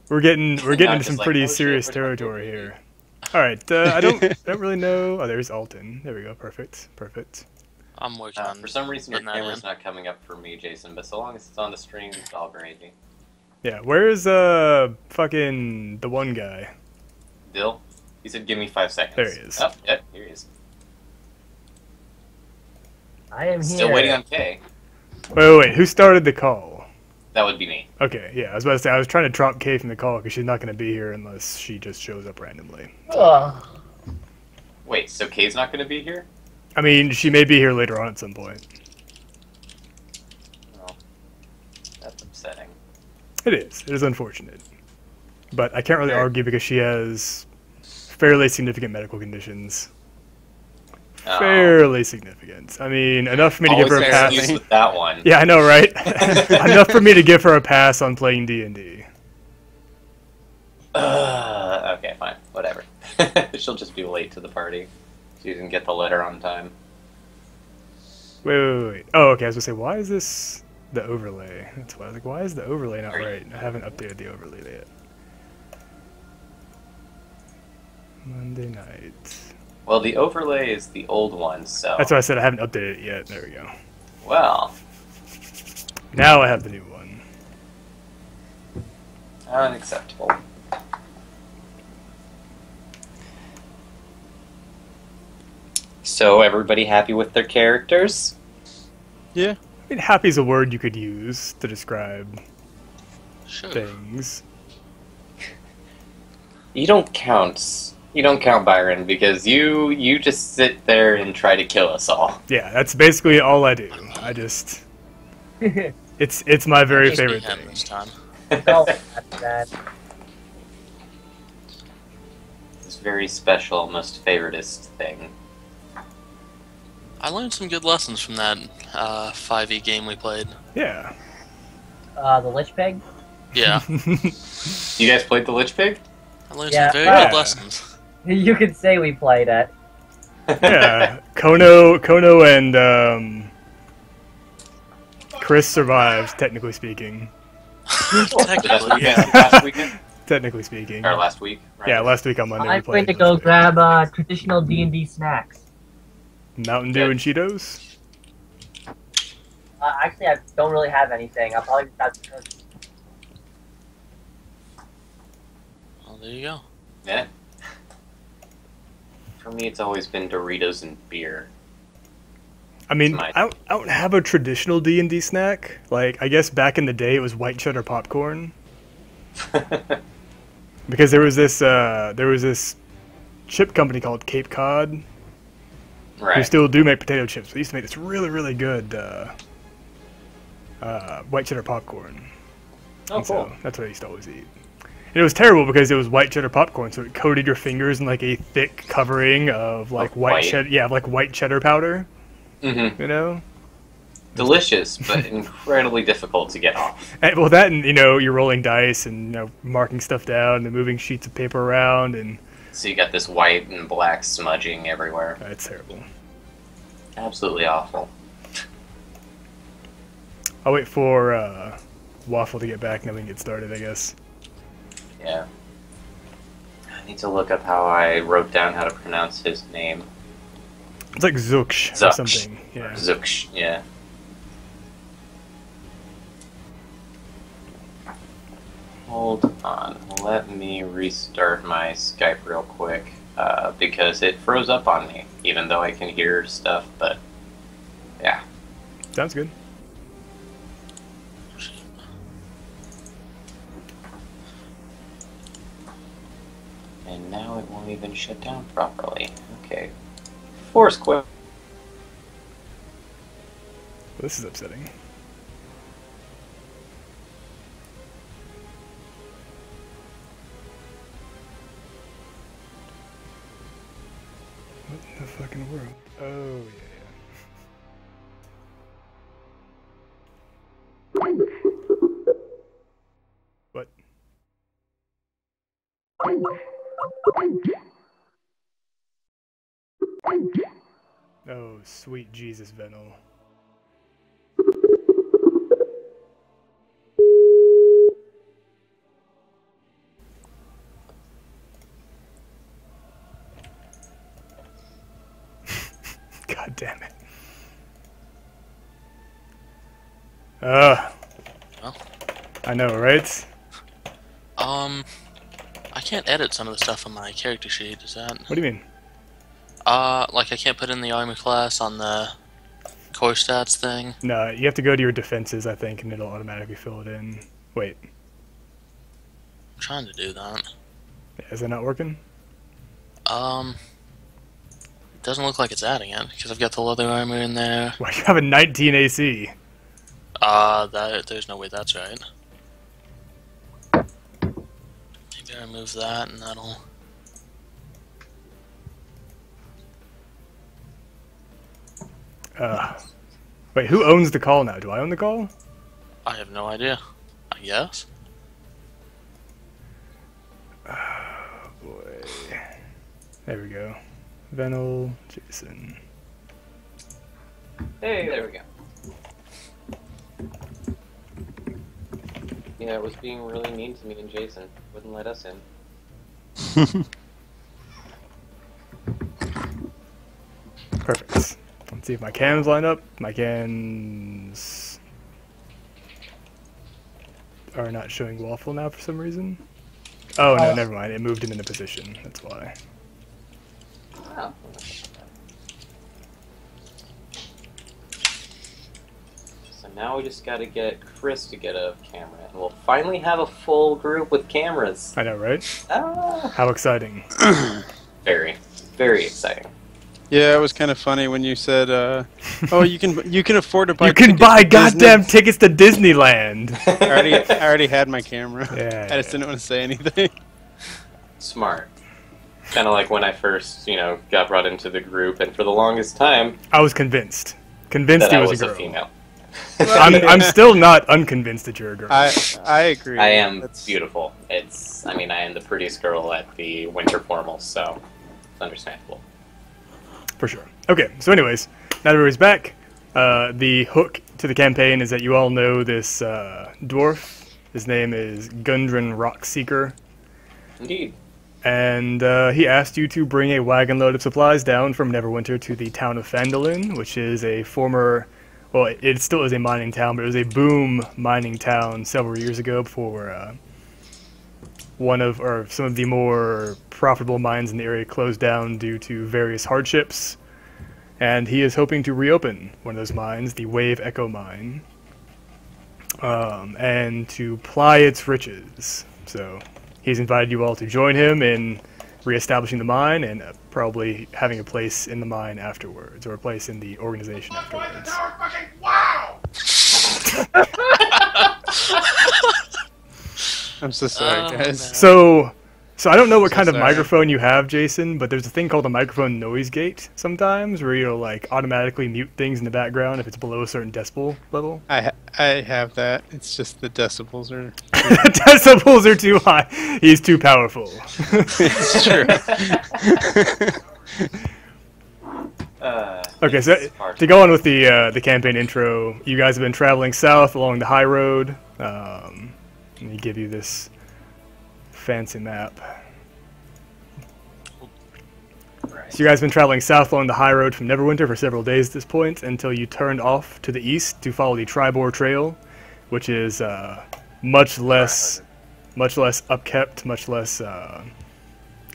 We're getting Not into just some like, pretty oh shit, serious where's my territory PvP? here. All right, I don't really know. Oh, there's Alton. There we go. Perfect. Perfect. I'm working on For some reason, your putting that in. camera's not coming up for me, Jason. But so long as it's on the stream, it's all gravy. Yeah. Where's fucking the one guy? Dill, he said, "Give me 5 seconds." There he is. Oh, yep, here he is. I am Still here. waiting on Kay. Wait. Who started the call? That would be me. Okay. Yeah. I was about to say I was trying to drop Kay from the call because she's not going to be here unless she just shows up randomly. Ugh. Wait, so Kay's not going to be here? I mean, she may be here later on at some point. Oh, that's upsetting. It is. It is unfortunate. But I can't really Sure. argue because she has fairly significant medical conditions. Oh. Fairly significant. I mean, enough for me to give Always her a an pass. excuse with that one. Yeah, I know, right? Enough for me to give her a pass on playing D&D. Okay, fine. Whatever. She'll just be late to the party. She didn't get the letter on time. Wait. Oh, okay, I was going to say, why is this the overlay? That's why I was like, why is the overlay not right? I haven't updated the overlay yet. Monday night. Well, the overlay is the old one, so... That's why I said I haven't updated it yet. There we go. Well, Now I have the new one. unacceptable. So, everybody happy with their characters? Yeah. I mean, happy is a word you could use to describe Sure. things. You don't count. You don't count, Byron, because you just sit there and try to kill us all. Yeah, that's basically all I do. I just... It's my very Just be favorite him thing. this time. Oh, that's that. This very special, most favoritist thing. I learned some good lessons from that 5e game we played. Yeah. The Lich Pig? Yeah, You guys played the Lich Pig? I learned Yeah. some very Yeah. good lessons. You could say we played it. Yeah. Kono and Chris survived, technically speaking. Technically, yeah. Last weekend? Technically speaking. Or last week? Right? Yeah, last week on Monday we I'm going played to go grab traditional D&D snacks. Mountain Dew and Cheetos. Actually, I don't really have anything. I'll probably that's Well, there you go. Yeah. For me, it's always been Doritos and beer. I mean, Nice. I don't have a traditional D&D snack. Like, I guess back in the day it was white cheddar popcorn. Because there was this chip company called Cape Cod who Right. still do make potato chips. They used to make this really, really good white cheddar popcorn. oh And cool. So that's what I used to always eat. And it was terrible because it was white cheddar popcorn, so it coated your fingers in like a thick covering of like Of white white. cheddar. Yeah, like white cheddar powder. Mm-hmm. You know. Delicious, but incredibly difficult to get off. And, well, that and you're rolling dice and marking stuff down and moving sheets of paper around, and So you got this white and black smudging everywhere. it's terrible. Absolutely awful. I'll wait for Waffle to get back and then we can get started, I guess. Yeah. I need to look up how I wrote down how to pronounce his name. It's like Zooksh or Zuksh. something. Yeah. Zooksh, yeah. Hold on. Let me restart my Skype real quick. Because it froze up on me, even though I can hear stuff, but yeah. Sounds good. And now it won't even shut down properly. Okay. Force quit. This is upsetting. What in the fucking world? Oh, yeah. What? Oh, sweet Jesus, Venal. God damn it. Well, I know, right? I can't edit some of the stuff on my character sheet. Is that? What do you mean? Like I can't put in the armor class on the core stats thing. No, you have to go to your defenses, I think, and it'll automatically fill it in. Wait, I'm trying to do that. is that not working? It doesn't look like it's adding it because I've got the leather armor in there. Why, you have a 19 AC. There's no way that's right. Maybe I remove that and that'll. Wait, who owns the call now? Do I own the call? I have no idea. I guess. Oh boy. There we go. Venel, Jason. Hey, there we go. Yeah, it was being really mean to me and Jason. Wouldn't let us in. Perfect. Let's see if my cams line up. My cams are not showing waffle now for some reason. Oh no, never mind. It moved him into position. That's why. Wow. So now we just gotta get Chris to get a camera, and we'll finally have a full group with cameras. I know, right? Ah. How exciting. Very, very exciting. Yeah, it was kind of funny when you said, "Oh, you can afford to buy." You can tickets buy to goddamn Disney." tickets to Disneyland. I already had my camera. Yeah, I just didn't want to say anything. Smart. Kind of like when I first, got brought into the group, and for the longest time, I was convinced. Convinced that he I was a girl. female. I'm still not unconvinced that you're a girl. I agree. I am That's- beautiful. I am the prettiest girl at the winter formals, so it's understandable. For sure. Okay, so anyways, now that everybody's back, the hook to the campaign is that you all know this dwarf. His name is Gundren Rockseeker, Indeed. and he asked you to bring a wagon load of supplies down from Neverwinter to the town of Phandelver, which is a former, well, it still is a mining town, but it was a boom mining town several years ago before some of the more profitable mines in the area closed down due to various hardships, and he is hoping to reopen one of those mines, the Wave Echo mine, and to ply its riches. So he's invited you all to join him in reestablishing the mine and probably having a place in the mine afterwards, or a place in the organization afterwards. I'm so sorry, guys. So I don't know what So kind of sorry. microphone you have, Jason, but there's a thing called a microphone noise gate sometimes, where you'll like automatically mute things in the background if it's below a certain decibel level. I have that. It's just the decibels are. Decibels are too high. He's too powerful. It's true. Okay, so to go on with the campaign intro, you guys have been traveling south along the high road. Let me give you this fancy map. So you guys have been traveling south along the high road from Neverwinter for several days at this point, until you turned off to the east to follow the Tribor Trail, which is much less upkept, much less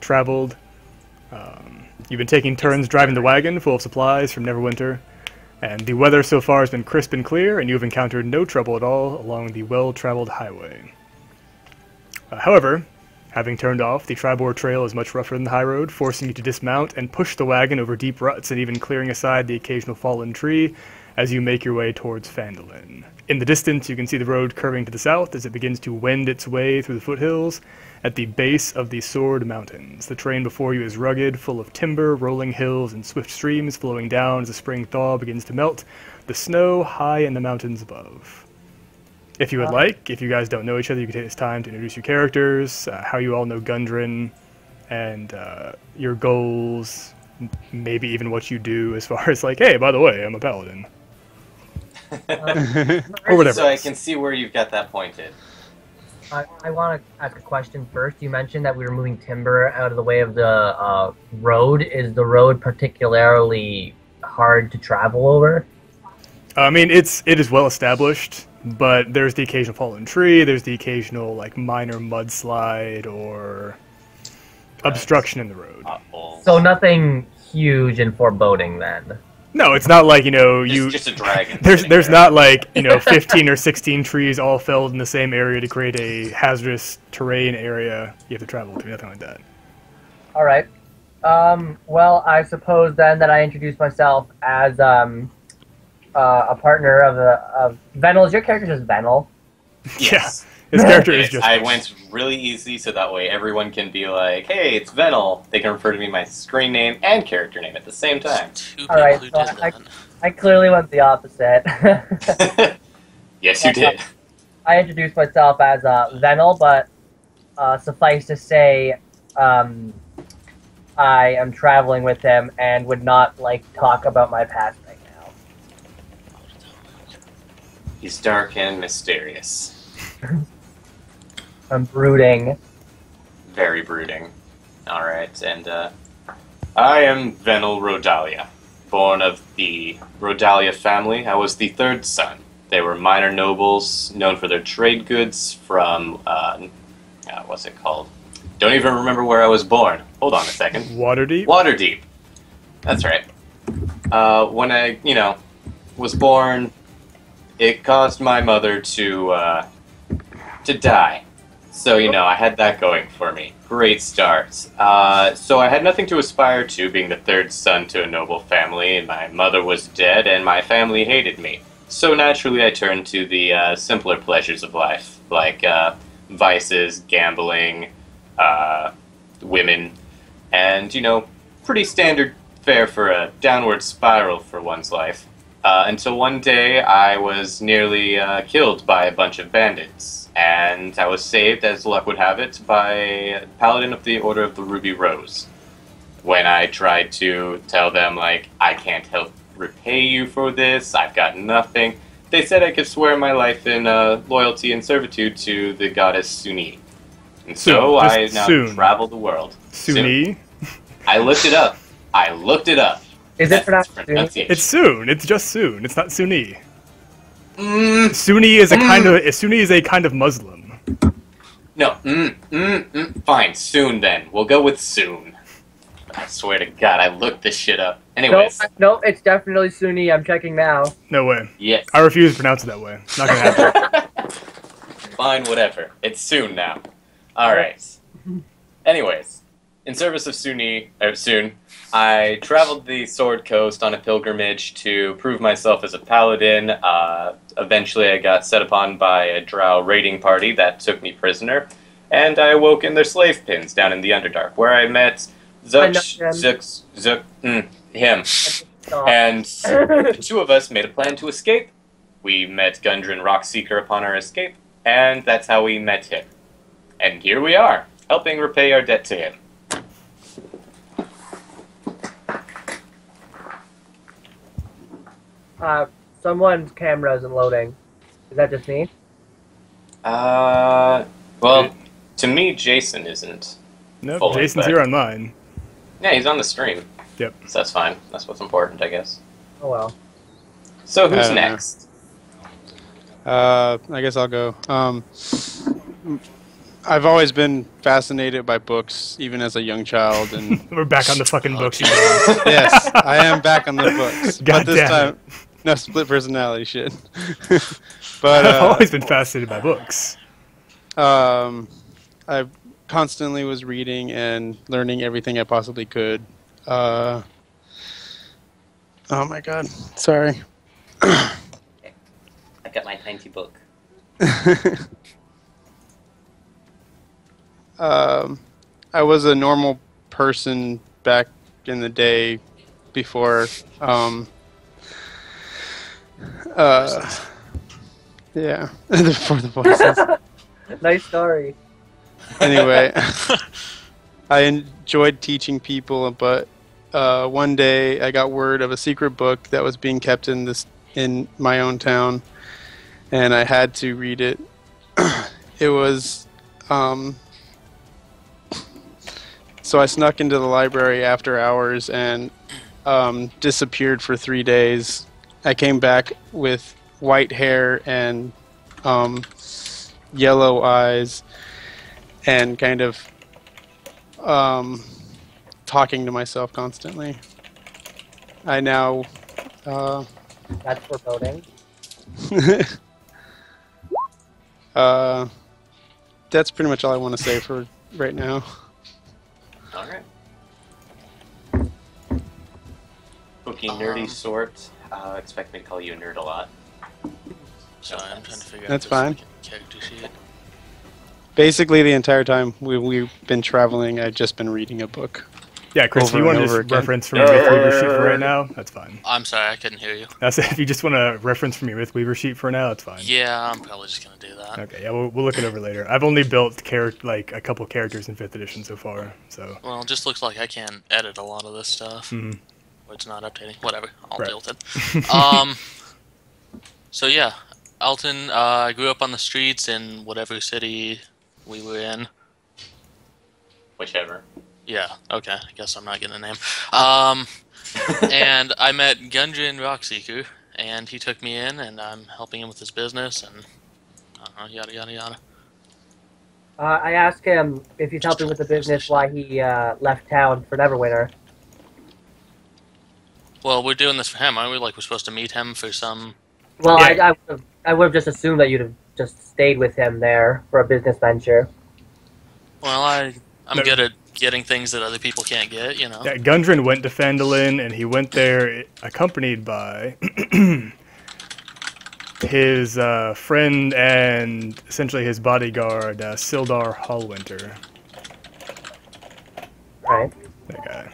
traveled. You've been taking turns driving the wagon full of supplies from Neverwinter, and the weather so far has been crisp and clear, and you have encountered no trouble at all along the well-traveled highway. However, having turned off, the Tribor Trail is much rougher than the high road, forcing you to dismount and push the wagon over deep ruts and even clearing aside the occasional fallen tree as you make your way towards Phandelver. In the distance, you can see the road curving to the south as it begins to wend its way through the foothills at the base of the Sword Mountains. The terrain before you is rugged, full of timber, rolling hills, and swift streams flowing down as the spring thaw begins to melt the snow high in the mountains above. If you would like, if you guys don't know each other, you can take this time to introduce your characters, how you all know Gundren, and your goals, maybe even what you do as far as like, hey, by the way, I'm a paladin. Or whatever. So I can see where you've got that pointed. I want to ask a question first. You mentioned that we were moving timber out of the way of the road. Is the road particularly hard to travel over? I mean, it is well established, but there's the occasional fallen tree. There's the occasional like minor mudslide or obstruction in the road. Potholes. So nothing huge and foreboding then. No, it's not like Just a dragon. There's not like 15 or 16 trees all felled in the same area to create a hazardous terrain area you have to travel through. Nothing like that. All right. Well, I suppose then that I introduce myself as a partner of Venel. Is your character just Venel? Yes. His character is just. I went really easy so that way everyone can be like, hey, it's Venel. They can refer to me my screen name and character name at the same time. Two All right, people who did that. I clearly went the opposite. Yes, you did. I introduced myself as Venel, but suffice to say, I am traveling with him and would not like to talk about my past right now. He's dark and mysterious. I'm brooding. Very brooding. Alright, and I am Venel Rodalia. Born of the Rodalia family, I was the third son. They were minor nobles, known for their trade goods from, what's it called? Don't even remember where I was born. Hold on a second. Waterdeep? Waterdeep. That's right. When I, was born, it caused my mother to die. So, I had that going for me. Great start. So I had nothing to aspire to, being the third son to a noble family, and my mother was dead, and my family hated me. So naturally I turned to the simpler pleasures of life, like vices, gambling, women, and, pretty standard fare for a downward spiral for one's life. Until one day I was nearly killed by a bunch of bandits. And I was saved, as luck would have it, by a Paladin of the Order of the Ruby Rose. When I tried to tell them, I can't help repay you for this, I've got nothing, they said I could swear my life in loyalty and servitude to the goddess Suni. And so I now travel the world. Suni? I looked it up. Is it pronounced Suni? pronunciation. It's soon. It's just soon. It's not Suni. Sunni is a kind of Muslim. No. Fine. Soon then. We'll go with soon. I swear to God, I looked this shit up. Anyways. No, it's definitely Suni. I'm checking now. No way. Yes. I refuse to pronounce it that way. Not gonna happen. Fine, whatever. It's soon now. Alright. Anyways. In service of soon, I traveled the Sword Coast on a pilgrimage to prove myself as a paladin. Eventually I got set upon by a drow raiding party that took me prisoner, and I awoke in their slave pens down in the Underdark, where I met him. And the two of us made a plan to escape. We met Gundren Rockseeker upon our escape, and that's how we met him. And here we are, helping repay our debt to him. Someone's camera isn't loading. Is that just me? Well, to me, Jason isn't. Nope, fully, Jason's but- here on mine. Yeah, he's on the stream. Yep. So that's fine. That's what's important, I guess. Oh well. So who's don't know. next? I guess I'll go. I've always been fascinated by books, even as a young child, and We're back on the fucking books. yes, I am back on the books. God But this damn time, no split personality shit. But I've always been fascinated by books. I constantly was reading and learning everything I possibly could. Oh my god, sorry. I got my tiny book. I was a normal person back in the day before yeah, before the voices. Nice story. Anyway, I enjoyed teaching people, but one day I got word of a secret book that was being kept in my own town, and I had to read it. It was so I snuck into the library after hours and disappeared for 3 days. I came back with white hair and yellow eyes and kind of talking to myself constantly. I now... That's foreboding. That's pretty much all I want to say for right now. All right. Spooky, nerdy sort. Expect me to call you a nerd a lot. Sorry, I'm trying to figure That's out fine. this character sheet. Basically, the entire time we've been traveling, I've just been reading a book. Yeah, Chris, if Over you want and to over just again. reference from your Weaver sheet for right now, that's fine. I'm sorry, I couldn't hear you. That's if you just want to reference from your Myth Weaver sheet for now, that's fine. Yeah, I'm probably just gonna do that. Okay, yeah, we'll look it over later. I've only built like a couple characters in 5th edition so far, so. Well, it just looks like I can edit a lot of this stuff. Mhm. Or it's not updating. Whatever, I'll Right. deal with it. So yeah, Alton, I grew up on the streets in whatever city we were in. Whichever. Yeah, okay, I guess I'm not getting a name. And I met Gundren Rockseeker, and he took me in, and I'm helping him with his business, and yada yada yada. I asked him if he's helping with the business why he left town for Neverwinter. Well, we're doing this for him, aren't we? Like, we're supposed to meet him for some... Well, Yeah. I would have just assumed that you'd have just stayed with him there for a business venture. Well, I'm No. good at getting things that other people can't get, you know? Yeah, Gundren went to Phandelver, and he went there accompanied by his friend and essentially his bodyguard, Sildar Hallwinter. Right. That guy.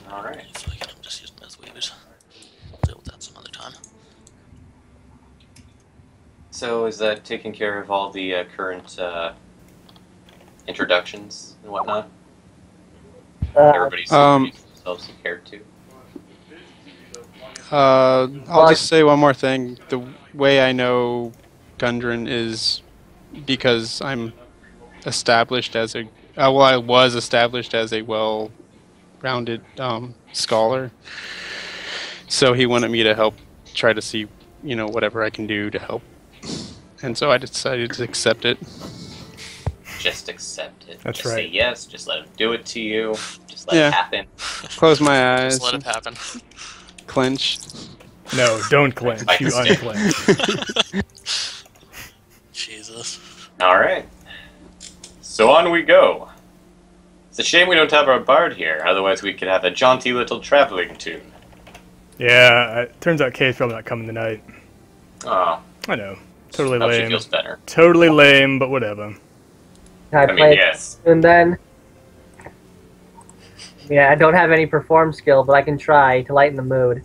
All right. I feel like I'm just using Myth Weavers. I'll deal with that some other time. So is that taking care of all the current introductions and whatnot? Everybody's introduced themselves and cared to. I'll just say one more thing. The way I know Gundren is because I'm established as a... well, I was established as a well-rounded scholar. So he wanted me to help try to see, whatever I can do to help. And so I decided to accept it. Just accept it. That's just right. Say yes. Just let him do it to you. Just let it happen. Close my eyes. Just let it happen. Clench. No, don't clench. By You mistake. unclench. Jesus. All right. So on we go. It's a shame we don't have our bard here. Otherwise, we could have a jaunty little traveling tune. Yeah, it turns out Kay's probably not coming tonight. Oh, I know. Totally hope she lame. feels better. Totally lame, but whatever. Can I I mean, play yes. and then? Yeah, I don't have any perform skill, but I can try to lighten the mood.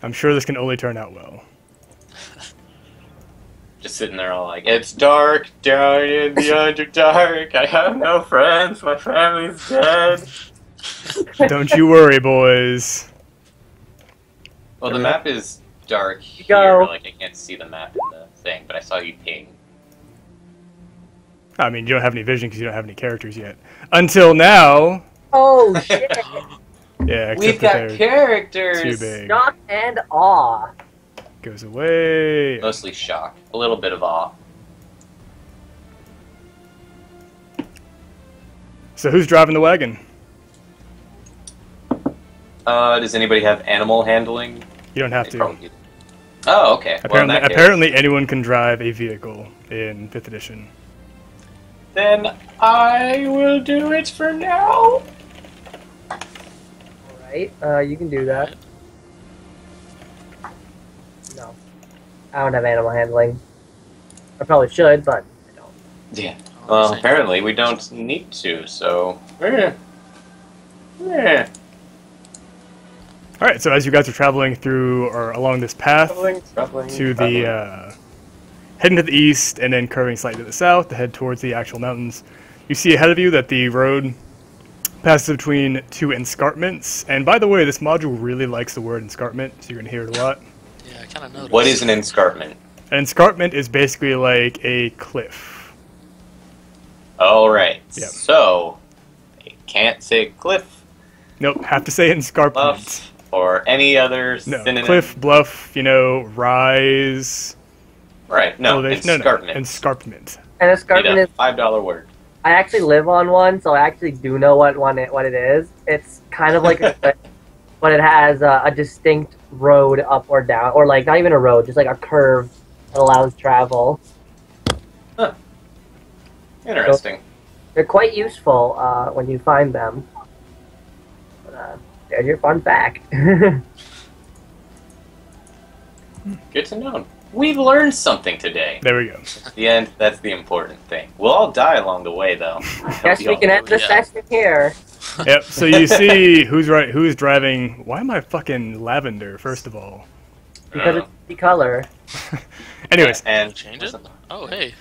I'm sure this can only turn out well. Just sitting there all like, it's dark down in the Underdark. I have no friends. My family's dead. Don't you worry, boys. Well, the map is dark here. Go. Like, I can't see the map in the thing, but I saw you ping. I mean, you don't have any vision because you don't have any characters yet. Until now. Oh shit! Yeah, except We've that got they're characters. too big. Shock and awe. Goes away. Mostly shock. A little bit of awe. So who's driving the wagon? Does anybody have animal handling? You don't have They to. probably do. Oh, okay. Well, in Apparently, that case, apparently anyone can drive a vehicle in 5th edition. then I will do it for now. Alright, you can do that. No. I don't have animal handling. I probably should, but I don't. Yeah. Well, apparently we don't need to, so... Alright, so as you guys are traveling through or along this path Traveling, to the heading to the east and then curving slightly to the south to head towards the actual mountains, you see ahead of you that the road passes between two escarpments. And by the way, this module really likes the word escarpment, so you're going to hear it a lot. Yeah, I kind of noticed. What is an escarpment? An escarpment is basically like a cliff. All right. Yep. So, I can't say cliff, Nope, have to say escarpment. bluff, or any other No, synonym. cliff, bluff, rise. Right. No, elevation. escarpment. Escarpment. An Need escarpment a is. $5 word. I actually live on one, so I actually do know what it is. It's kind of like, but it has a distinct road up or down, or like not even a road, just like a curve that allows travel. Interesting. They're quite useful when you find them. But, there's your fun fact. Good to know. We've learned something today. There we go. At the end, that's the important thing. We'll all die along the way, though. Guess we can end the session here. Yep. So you see who's driving. Why am I fucking lavender? First of all. Because it's the color. Anyways, And Change it? Oh, hey.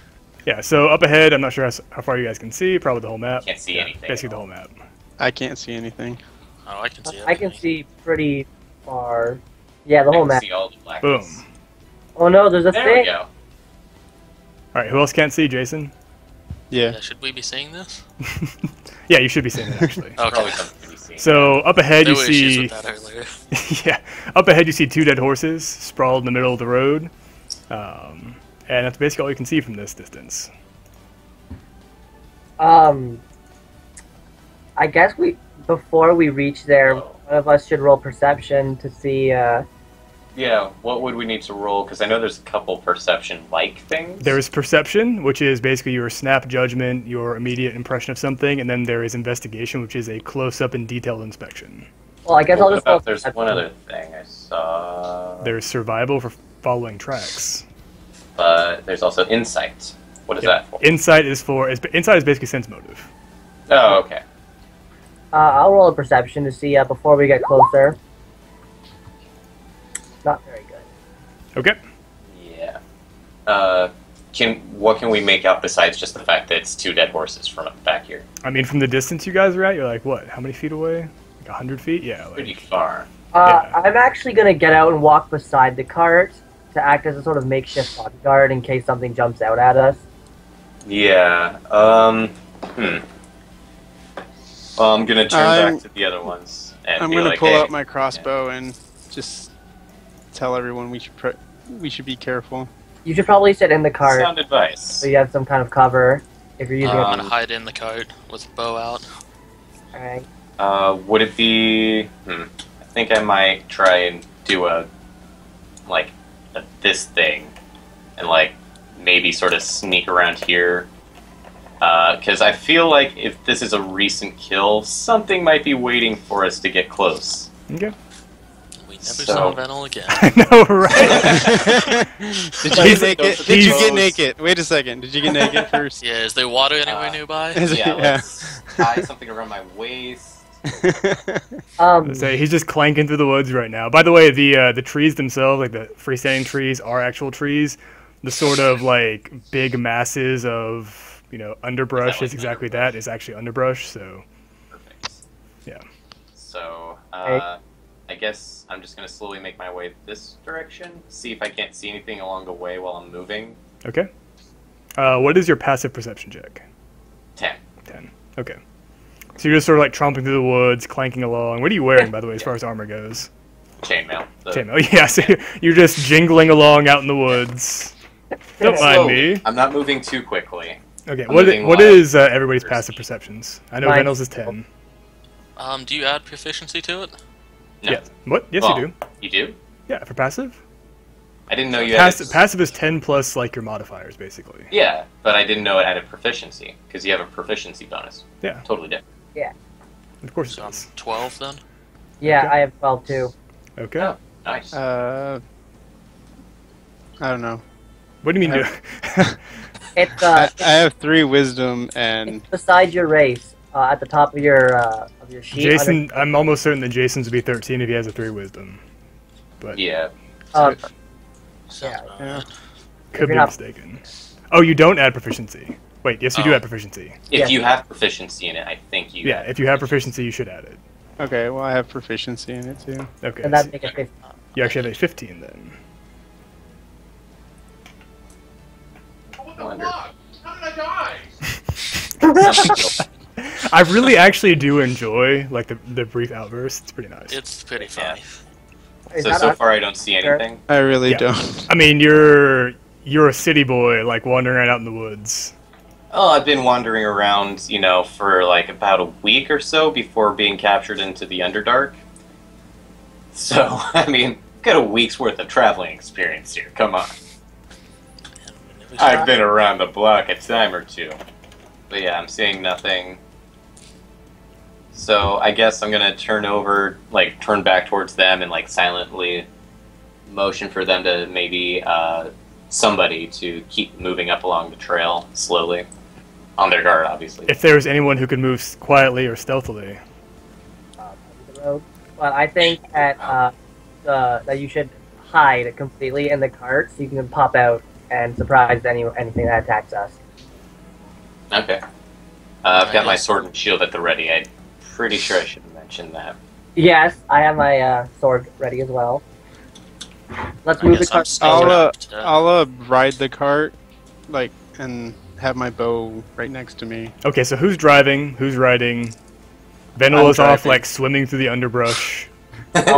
yeah. So up ahead, I'm not sure how far you guys can see. Probably the whole map. Can't see anything. Basically the whole map. I can't see anything. Oh, I can see it. I can see pretty far. Yeah, the I whole can map. see all the blackness. Boom. Oh no, there's a There thing. we go. All right. Who else can't see? Jason. Yeah. Yeah, should we be seeing this? Yeah, you should be seeing it actually. Probably Okay. something to be seen. So up ahead There you were issues see. with that earlier. Yeah, up ahead you see 2 dead horses sprawled in the middle of the road, and that's basically all you can see from this distance. I guess before we reach there, Whoa. one of us should roll perception to see. Yeah, what would we need to roll? Because I know there's a couple perception-like things. There is perception, which is basically your snap judgment, your immediate impression of something, and then there is investigation, which is a close-up and detailed inspection. Well, I guess What I'll just roll about there's one perception. other thing I saw. There's survival for following tracks. But there's also insight. What is that for? Insight is basically sense motive. Oh, okay. I'll roll a perception to see before we get closer. Not very good. Okay. Yeah. What can we make out besides just the fact that it's 2 dead horses from back here? I mean, from the distance you guys are at, you're like, what? How many feet away? Like 100 feet? Yeah. Pretty Like, far. Yeah. I'm actually gonna get out and walk beside the cart to act as a sort of makeshift bodyguard in case something jumps out at us. Yeah. Well, I'm gonna turn back to the other ones and I'm be gonna like, pull hey, out my crossbow and just tell everyone we should be careful. You should probably sit in the cart sound advice. so you have some kind of cover if you're using I'm it. gonna hide in the cart with the bow out. Alright. Would it be? I think I might try and do this thing, and maybe sort of sneak around here. Because I feel like if this is a recent kill, something might be waiting for us to get close. Okay. We never So- saw Venel again. I know, right? Did you get naked? Did you get naked? Wait a second. Did you get naked first? Yeah, is there water anywhere nearby? Yeah, Yeah. let's tie something around my waist. Say he's just clanking through the woods right now. By the way, the trees themselves, like the freestanding trees, are actual trees. The sort of like big masses of underbrush is exactly that. It's actually underbrush. So Perfect. yeah. So, Okay. I guess I'm just gonna slowly make my way this direction. See if I can't see anything along the way while I'm moving. Okay. What is your passive perception check? 10. 10. Okay. So you're just sort of like tromping through the woods, clanking along. What are you wearing, by the way, as far as armor goes? Chainmail. Chainmail. Yeah. So you're just jingling along out in the woods. Don't mind Slowly. me. I'm not moving too quickly. Okay. I'm What moving what live. is everybody's passive perceptions? I know Mine- Venel's is 10. Do you add proficiency to it? No. Yeah. What? Yes, Well, you do. You do? Yeah, for passive. I didn't know you had. Passive is 10 plus like your modifiers, basically. Yeah, but I didn't know it added proficiency because you have a proficiency bonus. Yeah. Totally different. Of course So it I'm is. 12 then? Yeah, Okay. I have 12 too. Okay. Oh, nice. I don't know. What do you mean? It's I have 3 wisdom and it's beside your race, at the top of your sheet. Jason, I'm almost certain that Jason's would be 13 if he has a 3 wisdom. But Yeah. Sounds Yeah. about Yeah. right. could you're be not- mistaken. Oh, you don't add proficiency. Wait, yes, you do Oh. add proficiency. If Yeah. you have proficiency in it, I think you. Yeah, if you have proficiency, you should add it. okay. Well, I have proficiency in it too. Okay. and so that make it 15. you actually have a 15 then. wonder. How did I die? I really actually do enjoy like the brief outbursts. It's pretty nice. It's pretty funny. Is So that so us? far I don't see anything. I really Yeah. don't. I mean, you're a city boy, like wandering around out in the woods. Oh, I've been wandering around, for like about a week or so before being captured into the Underdark. So, I mean, got a week's worth of traveling experience here. Come on. I've been around the block a time or two. But yeah, I'm seeing nothing. So I guess I'm gonna turn back towards them and like silently motion for them to maybe somebody to keep moving up along the trail slowly. On their guard, obviously. If there was anyone who could move quietly or stealthily. The road. But I think that that you should hide completely in the cart so you can pop out and surprise anything that attacks us. Okay. I've got my sword and shield at the ready. I'm pretty sure I should have mentioned that. Yes, I have my sword ready as well. Let's I move the guess I'm cart. still wrapped up. I'll ride the cart, and have my bow right next to me. Okay, so who's driving? Who's riding? Venel I'm is off, driving. like swimming through the underbrush.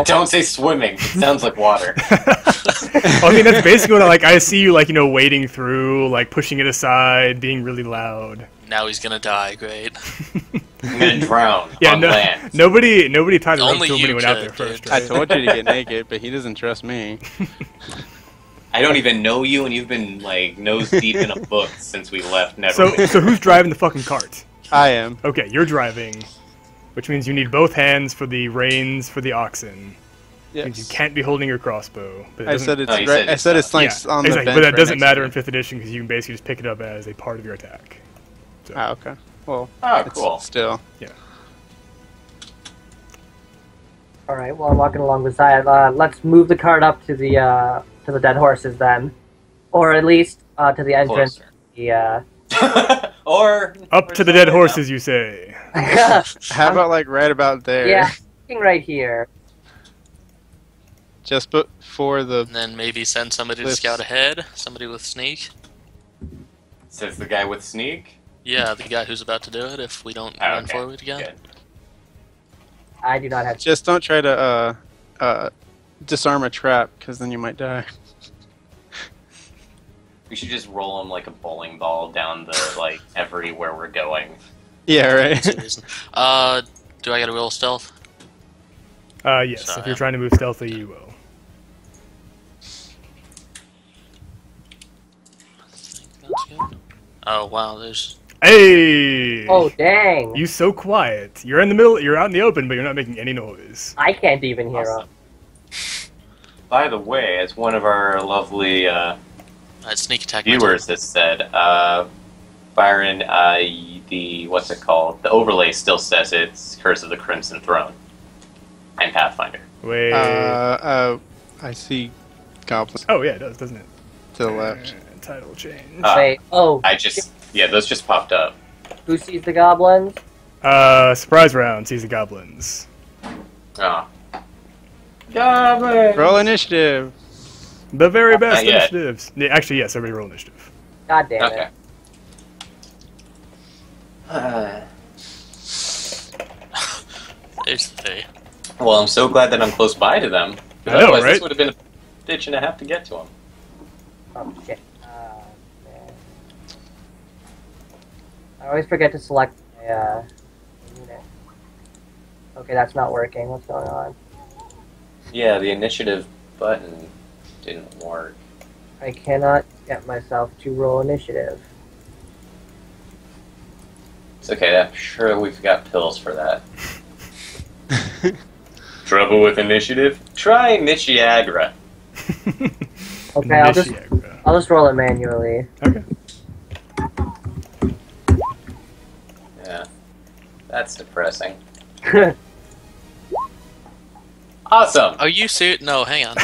Don't say swimming. It sounds like water. I mean, that's basically what I see you, wading through, pushing it aside, being really loud. Now he's gonna die. Great. I'm gonna drown Yeah, on land. nobody tied a rope Only to him when he you went out could, there first, dude. I right? told you to get naked, but he doesn't trust me. I don't even know you, and you've been nose deep in a book since we left Neverwinter. So who's driving the fucking cart? I am. Okay, you're driving, which means you need both hands for the reins for the oxen. Yes. Means you can't be holding your crossbow. But it I doesn't- said it's No, you right. said I it's said not. it's like yeah, on the exactly, bench but that right doesn't next to matter me. in 5th edition because you can basically just pick it up as a part of your attack. So, Ah, okay. Well, Oh, it's cool. still. All right. Well, I'm walking along beside. Let's move the cart up to the dead horses then, or at least to the entrance. Closer. Yeah. Or up to the dead horses, you say. How about right about there? Yeah, right here. Just before the. And then maybe send somebody to Cliffs. scout ahead. Somebody with sneak. Says the guy with sneak. Yeah, the guy who's about to do it. If we don't Oh, run okay. forward again. Good. I do not have. Just don't try to disarm a trap, because then you might die. We should just roll him like a bowling ball down the everywhere we're going. Yeah, That's the right. reason. Do I gotta roll stealth? Yes, So, if you're yeah. trying to move stealthily, you will. I think that's good. Oh wow, there's. Hey! Oh dang! You so quiet. You're in the middle. You're out in the open, but you're not making any noise. I can't even hear Awesome. him. By the way, as one of our lovely Sneak attack. my viewers has said, Byron, the what's it called? The overlay still says it's Curse of the Crimson Throne and Pathfinder. Wait. I see goblins Oh yeah, it does, doesn't it? to the left. Title change. Wait. Oh, Those just popped up. who sees the goblins? Surprise round sees the goblins. Oh. Goblin! Roll initiative. The very best Not yet. initiatives. Yeah, actually, yes, everybody roll initiative. God damn Okay. it! There's the thing. Well, I'm so glad that I'm close by to them. 'Cause I know, otherwise, right? this would have been a ditch and a half to get to them. Oh shit. Man. I always forget to select my unit. Okay, that's not working. What's going on? Yeah, the initiative button didn't work. I cannot get myself to roll initiative. It's okay, I'm sure we've got pills for that. Trouble with initiative? Try Nichiagra. Okay, Initiagra. I'll just roll it manually. Okay. Yeah. That's depressing. Awesome! Are you serious? No, hang on.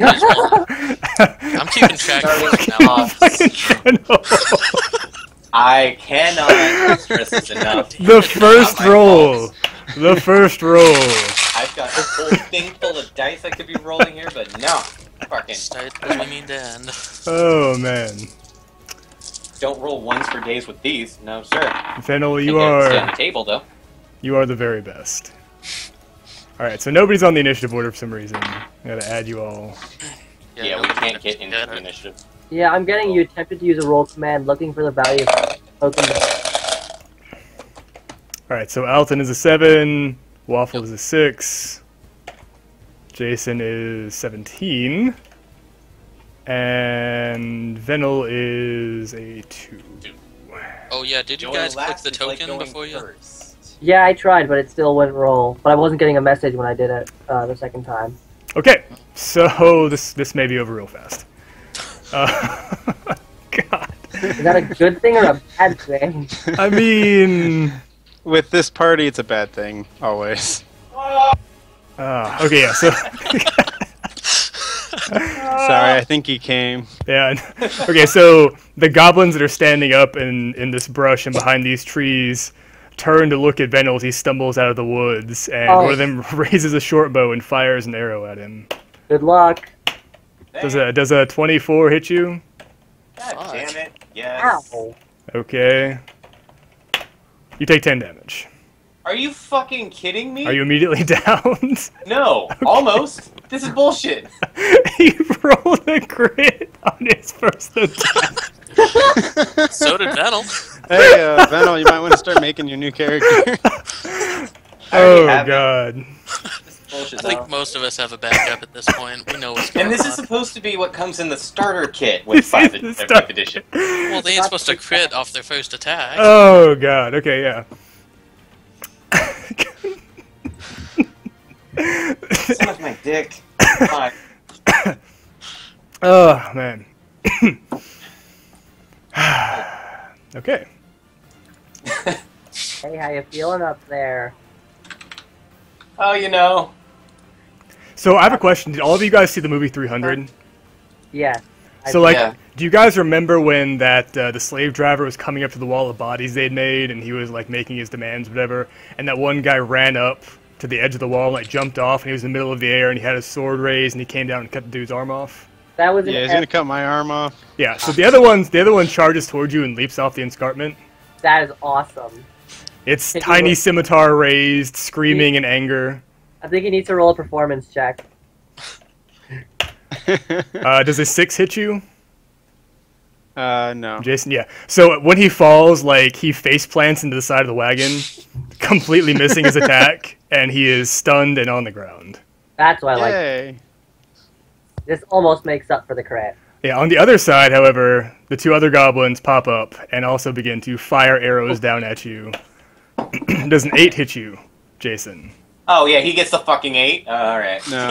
I'm keeping track of this Starting now. off, I cannot stress this enough. The first Not my roll. fault. The first roll. I've got a whole thing full of dice I could be rolling here, but no. Fucking. Start the mean to end. Oh man. don't roll ones for days with these. No, sir. Fennel, Can't you get it to stay on are the table, though. you are the very best. All right, so nobody's on the initiative order for some reason. I gotta add you all. Yeah, we can't get into the initiative. Yeah, I'm getting you tempted to use a roll command looking for the value of token. All right, so Alton is a 7, Waffle is a 6, Jason is 17, and Venel is a 2. Oh yeah, did you Going guys click last the is like token going before you? first. Yeah, I tried, but it still wouldn't roll. But I wasn't getting a message when I did it the second time. Okay, so this may be over real fast. God. Is that a good thing or a bad thing? I mean, With this party, it's a bad thing, always. okay, yeah, so Sorry, I think he came. yeah, okay, so the goblins that are standing up in this brush and behind these trees turn to look at Venel as he stumbles out of the woods, and one of them raises a short bow and fires an arrow at him. Good luck. Does a 24 hit you? God damn it. Yes. Ow. Okay. You take 10 damage. Are you fucking kidding me? Are you immediately downed? No, almost. This is bullshit. He rolled a crit on his first attack. So did Vettel. Hey, Venel, you might want to start making your new character. Oh, have it. God. Bullshit, I think though. most of us have a backup at this point. We know what's going And on. this is supposed to be what comes in the starter kit with This is the 5th starter- edition. Well, they ain't supposed to crit off their first attack. Oh, God. Okay, yeah. Son of my dick. Fine. Oh, man. Okay. Hey, how you feeling up there? Oh, you know. So I have a question. Did all of you guys see the movie 300? Yes. So, like, Yeah. do you guys remember when that the slave driver was coming up to the wall of bodies they'd made, and he was, like, making his demands, whatever, and that one guy ran up to the edge of the wall and, like, jumped off, and he was in the middle of the air, and he had his sword raised, and he came down and cut the dude's arm off? That was an Yeah, he's gonna cut my arm off. Yeah, so the other one charges towards you and leaps off the escarpment. That is awesome. It's Hit you tiny with- scimitar raised, screaming in anger. I think he needs to roll a performance check. Does a 6 hit you? No. Jason, yeah. So when he falls, like, he face plants into the side of the wagon, completely missing his attack, and he is stunned and on the ground. That's what I like. Yay. This almost makes up for the crit. Yeah, on the other side, however, the 2 other goblins pop up and also begin to fire arrows down at you. Does an 8 hit you, Jason? Oh, yeah, he gets the fucking 8? Alright. No.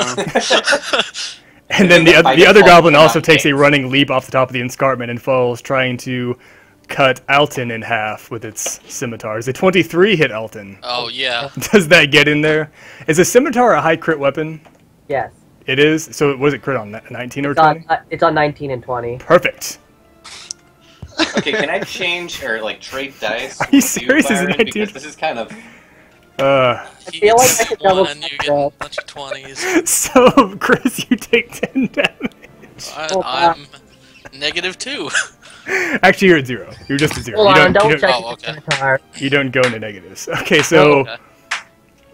And then By the other default, goblin not also takes a eight. running leap off the top of the escarpment and falls, trying to cut Alton in half with its scimitar. Does a 23 hit Alton? Oh yeah. Does that get in there? Is a scimitar a high crit weapon? Yes. It is? So was it crit on 19 or It's on, 20? it's on 19 and 20. Perfect. Okay, can I change or, like, trade dice? Are you with serious? Is it Byron? 19? Because this is kind of... He feel like gets I could double one, you check get that. a bunch of 20s. So, Chris, you take 10 damage. Oh, wow. I'm -2. Actually, you're at 0. You're just at 0. Hold you on, don't, don't you check Oh, the okay. scimitar. You don't go into negatives. Okay, so... Okay.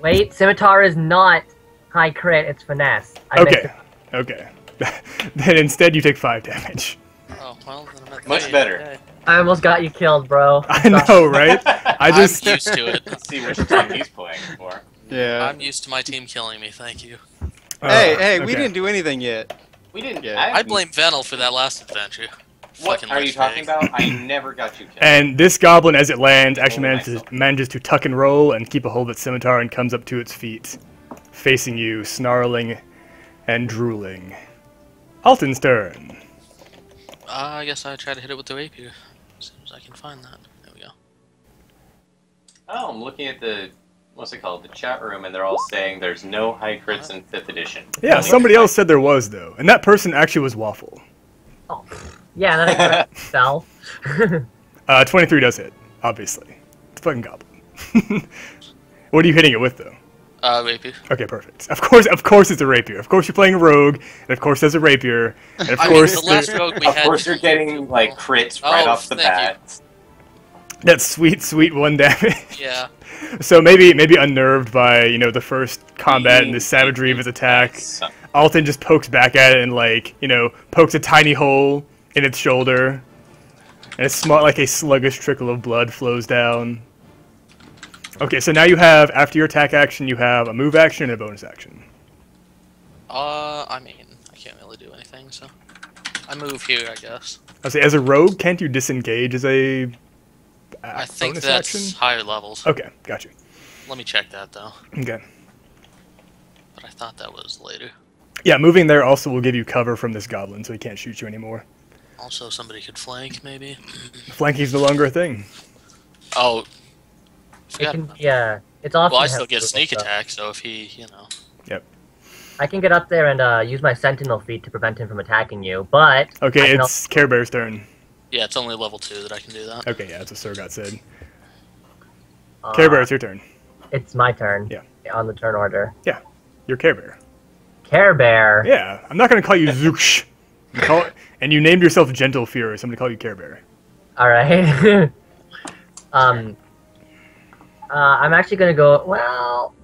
Wait, scimitar is not high crit, it's finesse. I mixed Okay. Okay. Then instead you take 5 damage. Oh well, then I'm at Much 3. better. Okay. I almost got you killed, bro. I know, right? I just... I'm used to it. Let's see which team he's playing for. Yeah. I'm used to my team killing me. Thank you. Hey, we okay. didn't do anything yet. We didn't... Yeah. I blame Venel for that last adventure. What Fucking are you talking douchebag. about? I never got you killed. And this goblin, as it lands, actually Oh, manages to tuck and roll and keep a hold of its scimitar and comes up to its feet, facing you, snarling and drooling. Alton's turn. I guess I try to hit it with the rapier. As soon as I can find that. There we go. Oh, I'm looking at the... What's it called? The chat room, and they're all saying there's no high crits in 5th edition. Yeah, Only somebody high- else said there was, though. And that person actually was Waffle. Oh. Yeah, then I crit fell. 23 does hit, obviously. It's a fucking goblin. What are you hitting it with, though? Rapier. Okay, perfect. Of course it's a rapier. Of course you're playing a rogue, and of course there's a rapier, and of I course mean, the last rogue we Of had. course, you're getting like crits right Oh, off the thank you. bat. that's sweet 1 damage. Yeah. So maybe unnerved by, you know, the first combat and the savagery of his attack, So- Alton just pokes back at it and, like, you know, pokes a tiny hole in its shoulder, and it's small, like a sluggish trickle of blood flows down. Okay, so now you have, after your attack action, you have a move action and a bonus action. I mean, I can't really do anything, so I move here, I guess. I say, as a rogue, can't you disengage as a I think bonus that's action? higher levels. Okay, got you. Let me check that though. Okay. But I thought that was later. Yeah, moving there also will give you cover from this goblin, so he can't shoot you anymore. Also, somebody could flank, maybe. Flanking's no longer a thing. Oh. It Forgot can, about that. yeah, it's awesome. Well, I to still have get tools, sneak so. attack, so if he, you know. I can get up there and use my sentinel feat to prevent him from attacking you, but Okay, I can it's Care Bear's turn. Yeah, it's only level 2 that I can do that. Okay, yeah, that's what Surgot said. also, Care Bear, it's your turn. It's my turn. Yeah. On the turn order. You're Care Bear. Care Bear. Yeah, I'm not gonna call you Zooksh. And you named yourself Gentle Fury, so I'm gonna call you Care Bear. All right. I'm actually gonna go. Well,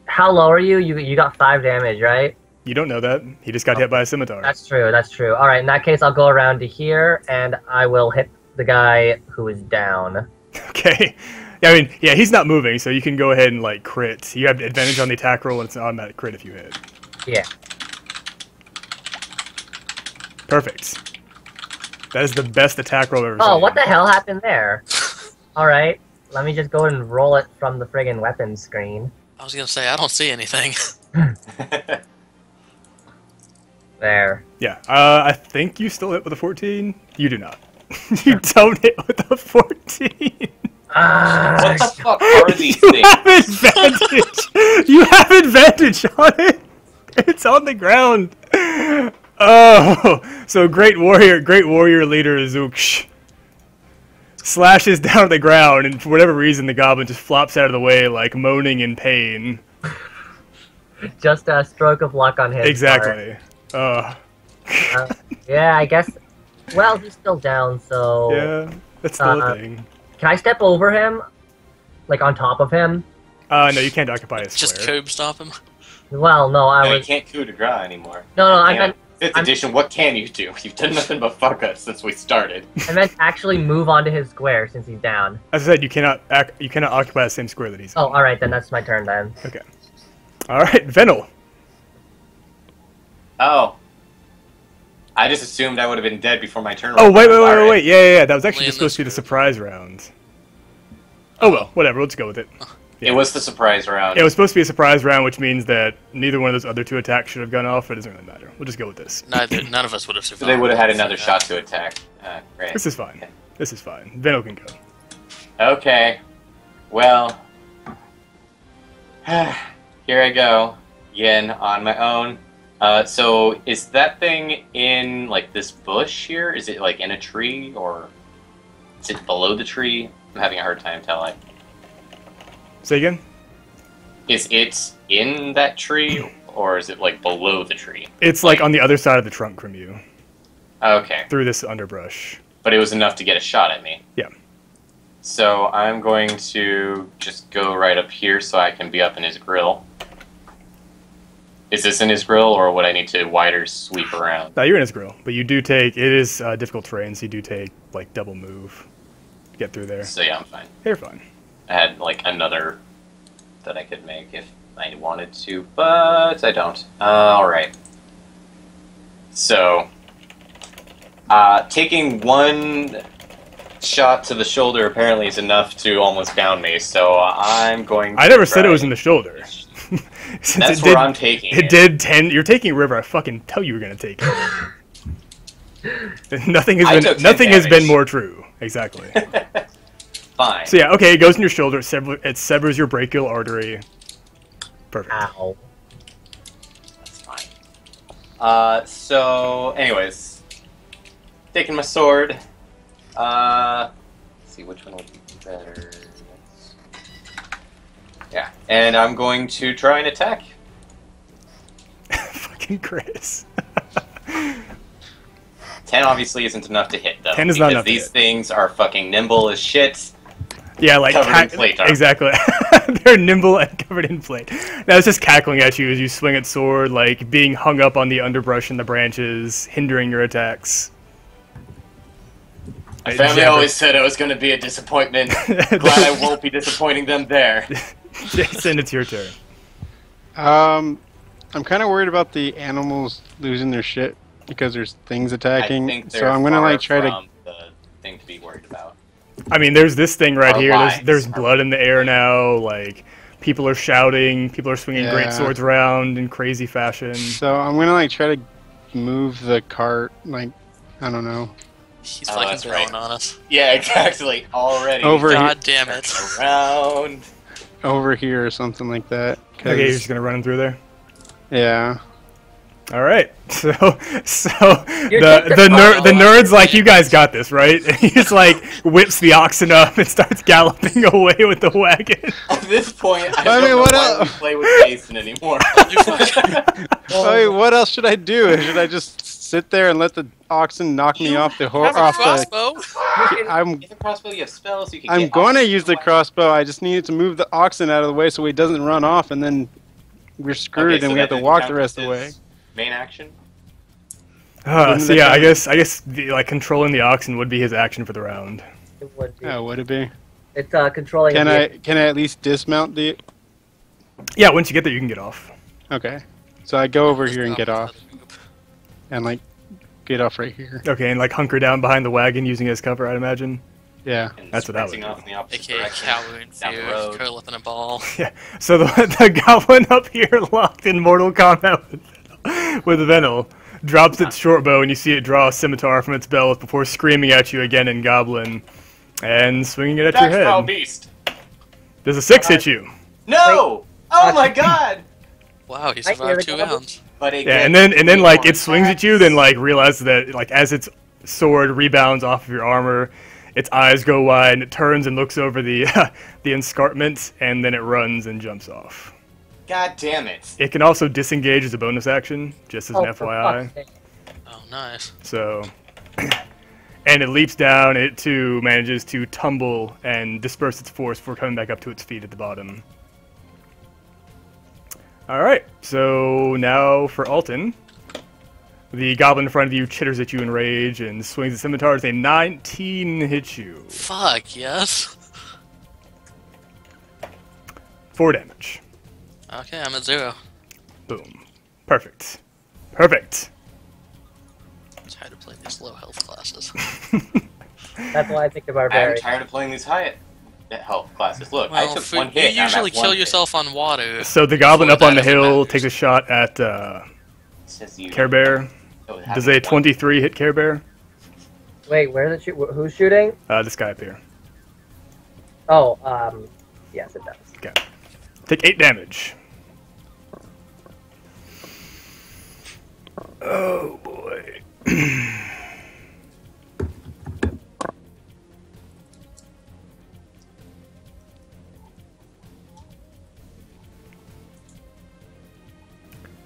how low are you? You got 5 damage, right? You don't know that. He just got hit by a scimitar. That's true. That's true. All right. In that case, I'll go around to here, and I will hit the guy who is down. Okay. Yeah, I mean, yeah, he's not moving, so you can go ahead and, like, crit. You have advantage on the attack roll, and it's an automatic crit if you hit. Yeah. Perfect. That is the best attack roll I've ever seen. Oh, what the hell happened there? All right. Let me just go and roll it from the friggin' weapons screen. I was gonna say, I don't see anything. There. Yeah, I think you still hit with a 14. You do not. You don't hit with a 14. Ah, What the fuck are these You things? have advantage. You have advantage on it. It's on the ground. Oh, so great warrior leader Zooksh slashes down to the ground, and for whatever reason, the goblin just flops out of the way, like moaning in pain. just a stroke of luck on his Exactly. part. Yeah, I guess. Well, he's still down, so. Yeah, that's still a thing. Can I step over him? Like on top of him? No, you can't occupy a Just square. curb stop him. Well, no, I No, you was. can't coup de grace anymore. No, I Damn. meant. 5th I'm- edition, what can you do? You've done nothing but fuck us since we started. I meant actually move onto his square since he's down. As I said, you cannot occupy the same square that he's in. Oh, all right, then that's my turn then. Okay. All right, Venel. Oh. I just assumed I would have been dead before my turn. Oh, rolled. wait. Alright. Yeah. That was actually Only just in supposed to be the this group. surprise round. Oh, well, whatever. Let's go with it. It was the surprise round. It was supposed to be a surprise round, which means that neither one of those other 2 attacks should have gone off. It doesn't really matter. We'll just go with this. None of us would have survived. So they would have had another shot to attack. Great. This is fine. This is fine. Venel can go. Okay. Well. Here I go. Again, on my own. So, is that thing in, like, this bush here? Is it, like, in a tree? Or is it below the tree? I'm having a hard time telling. Say again? Is it in that tree? Or is it, like, below the tree? It's like on the other side of the trunk from you, Okay. through this underbrush. But it was enough to get a shot at me. Yeah. So, I'm going to just go right up here so I can be up in his grill. Is this in his grill, or would I need to wider sweep around? Now, you're in his grill, but you do take... It is difficult terrain, so you do take, like, double move to get through there. So yeah, I'm fine. You're fine. I had, like, another that I could make if I wanted to, but I don't. Alright. So, taking one shot to the shoulder apparently is enough to almost down me, so I'm going to I never said it try- was in the shoulder. Since That's it where did, I'm taking It did 10. You're taking River. I fucking tell you were gonna take it. Nothing I has took been 10 nothing has been damage. more true. Exactly. Fine. So yeah, okay, it goes in your shoulder. It severs your brachial artery. Perfect. Ow. That's fine. So, anyways. Taking my sword. Let's see which one would be better. Yeah, and I'm going to try and attack. Fucking Chris. 10 obviously isn't enough to hit, though. 10 is not enough to These hit. things are fucking nimble as shit. Yeah, like covered in plate armor. Exactly. They're nimble and covered in plate. Now it's just cackling at you as you swing its sword, like being hung up on the underbrush and the branches, hindering your attacks. My family always said I was going to be a disappointment. Glad I won't be disappointing them there. Jason, it's your turn. I'm kind of worried about the animals losing their shit because there's things attacking. I think So I'm gonna like try to. The thing to be worried about. I mean, there's this thing right Our here. lives There's are- blood in the air now. Like people are shouting. People are swinging Yeah. great swords around in crazy fashion. So I'm gonna like try to move the cart. Like I don't know. He's Oh, fucking that's bailing right. on us. Yeah, exactly. Already. Over God damn it. Around. over here or something like that. 'cause- Okay, you're just gonna run him through there. Yeah. All right. So You're the just the, a ner- the follower. nerds like you guys got this, right? And he just like whips the oxen up and starts galloping away with the wagon. At this point, I I don't mean, know what why else? we play with Jason anymore. I mean, what else should I do? Should I just sit there and let the oxen knock me off the Have a off the? crossbow. I'm With a crossbow, you have spells. You can I'm get going to oxen use the away. crossbow. I just needed to move the oxen out of the way so he doesn't run off, and then we're screwed Okay, so and we that have to didn't walk count the rest as of the way. his Main action. Wouldn't So that yeah, I count? guess like controlling the oxen would be his action for the round. It would be. Oh, would it be? It's controlling. Can the- I at least dismount the? Yeah, once you get there, you can get off. Okay, so I go over here and get off, and like get off right here. Okay, and like hunker down behind the wagon using it as cover, I'd imagine. Yeah. And That's what I would sprinting do. off in the opposite AKA direction. cowering down the fear, road. curl up in a ball. Yeah. So the goblin up here locked in Mortal Kombat with Venel drops its short bow, and you see it draw a scimitar from its belt before screaming at you again in Goblin and swinging it at your That's foul head. beast. Does a 6 hit you? No! Oh my god! Wow, he I hear survived the 2 goblin. rounds. But it Yeah, gets and then three like more it swings at you, then attacks. like realizes that like as its sword rebounds off of your armor, its eyes go wide and it turns and looks over the the escarpment, and then it runs and jumps off. God damn it. It can also disengage as a bonus action, just as an Oh, for FYI. fuck's sake. Oh, nice. So, and it leaps down. It too manages to tumble and disperse its force before coming back up to its feet at the bottom. All right. So now for Alton, the goblin in front of you chitters at you in rage and swings the scimitar. It's a 19 hit you. Fuck, yes. 4 damage. Okay, I'm at 0. Boom. Perfect. Perfect. It's hard to play these low health classes. That's why I think the I'm barbarian. tired of playing these high health classes. Look, I Well, took for, one hit. you I'm usually at one kill hit. yourself on water. So the goblin Before up on that, the if it hill matters. takes a shot at It says you- Care Bear. Oh, it Does happens a one- 23 hit Care Bear? Wait, where's it shoot? Who's shooting? This guy up here. Oh, yes, it does. Okay. Take 8 damage. Oh boy.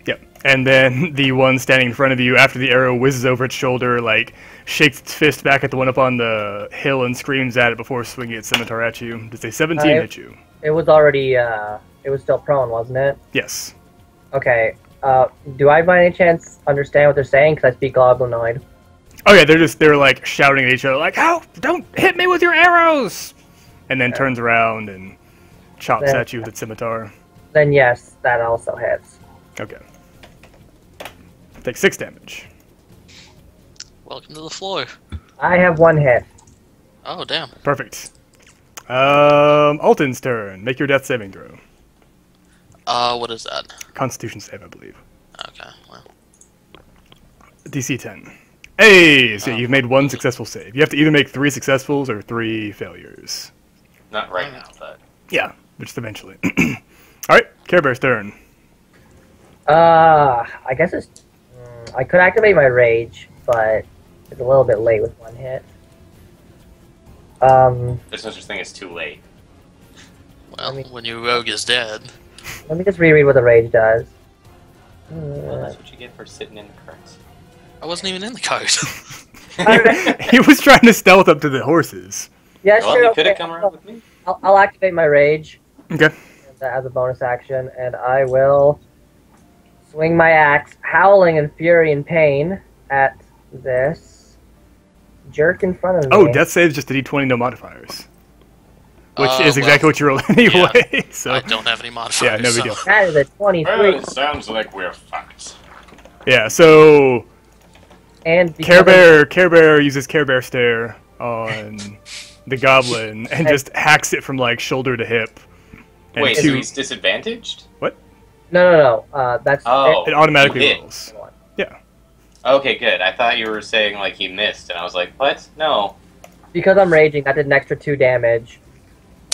Yep. And then the one standing in front of you, after the arrow whizzes over its shoulder, like shakes its fist back at the one up on the hill and screams at it before swinging its scimitar at you. Does a 17 hit you? It was already, it was still prone, wasn't it? Yes. Okay. Do I by any chance understand what they're saying? Because I speak Goblinoid. Okay, they're like shouting at each other, like, "How? Don't hit me with your arrows!" And then turns around and chops Then- at you with its scimitar. Then yes, that also hits. Okay. Take 6 damage. Welcome to the floor. I have 1 hit. Oh, damn. Perfect. Alton's turn. Make your death saving throw. What is that? Constitution save, I believe. Okay, well. DC 10. Hey! So you've made 1 successful save. You have to either make 3 successfuls or 3 failures. Not right now, but Yeah, just eventually. Alright, Care Bear's turn. I guess it's. I could activate my rage, but it's a little bit late with 1 hit. there's no such thing as too late. Well, me- when your rogue is dead. Let me just reread what the rage does. Well, that's what you get for sitting in the carts. I wasn't even in the cart. He was trying to stealth up to the horses. Yeah, Well, sure. you could have Okay. come around with me. I'll activate my rage Okay. as a bonus action, and I will swing my axe, howling in fury and pain, at this jerk in front of me. Oh, death saves just a d20, no modifiers. Which is exactly well, what you roll anyway. So I don't have any yeah, modifiers. no big deal. That is a 23. Well, it sounds like we're fucked. Yeah, so And Care because Bear uses Care Bear stare on the goblin and just hacks it from like shoulder to hip. And Wait, so two, he's disadvantaged? No. That's Oh, it automatically you hit. rolls. Yeah. Okay, good. I thought you were saying like he missed, and I was like, what? No. because I'm raging. That did an extra 2 damage,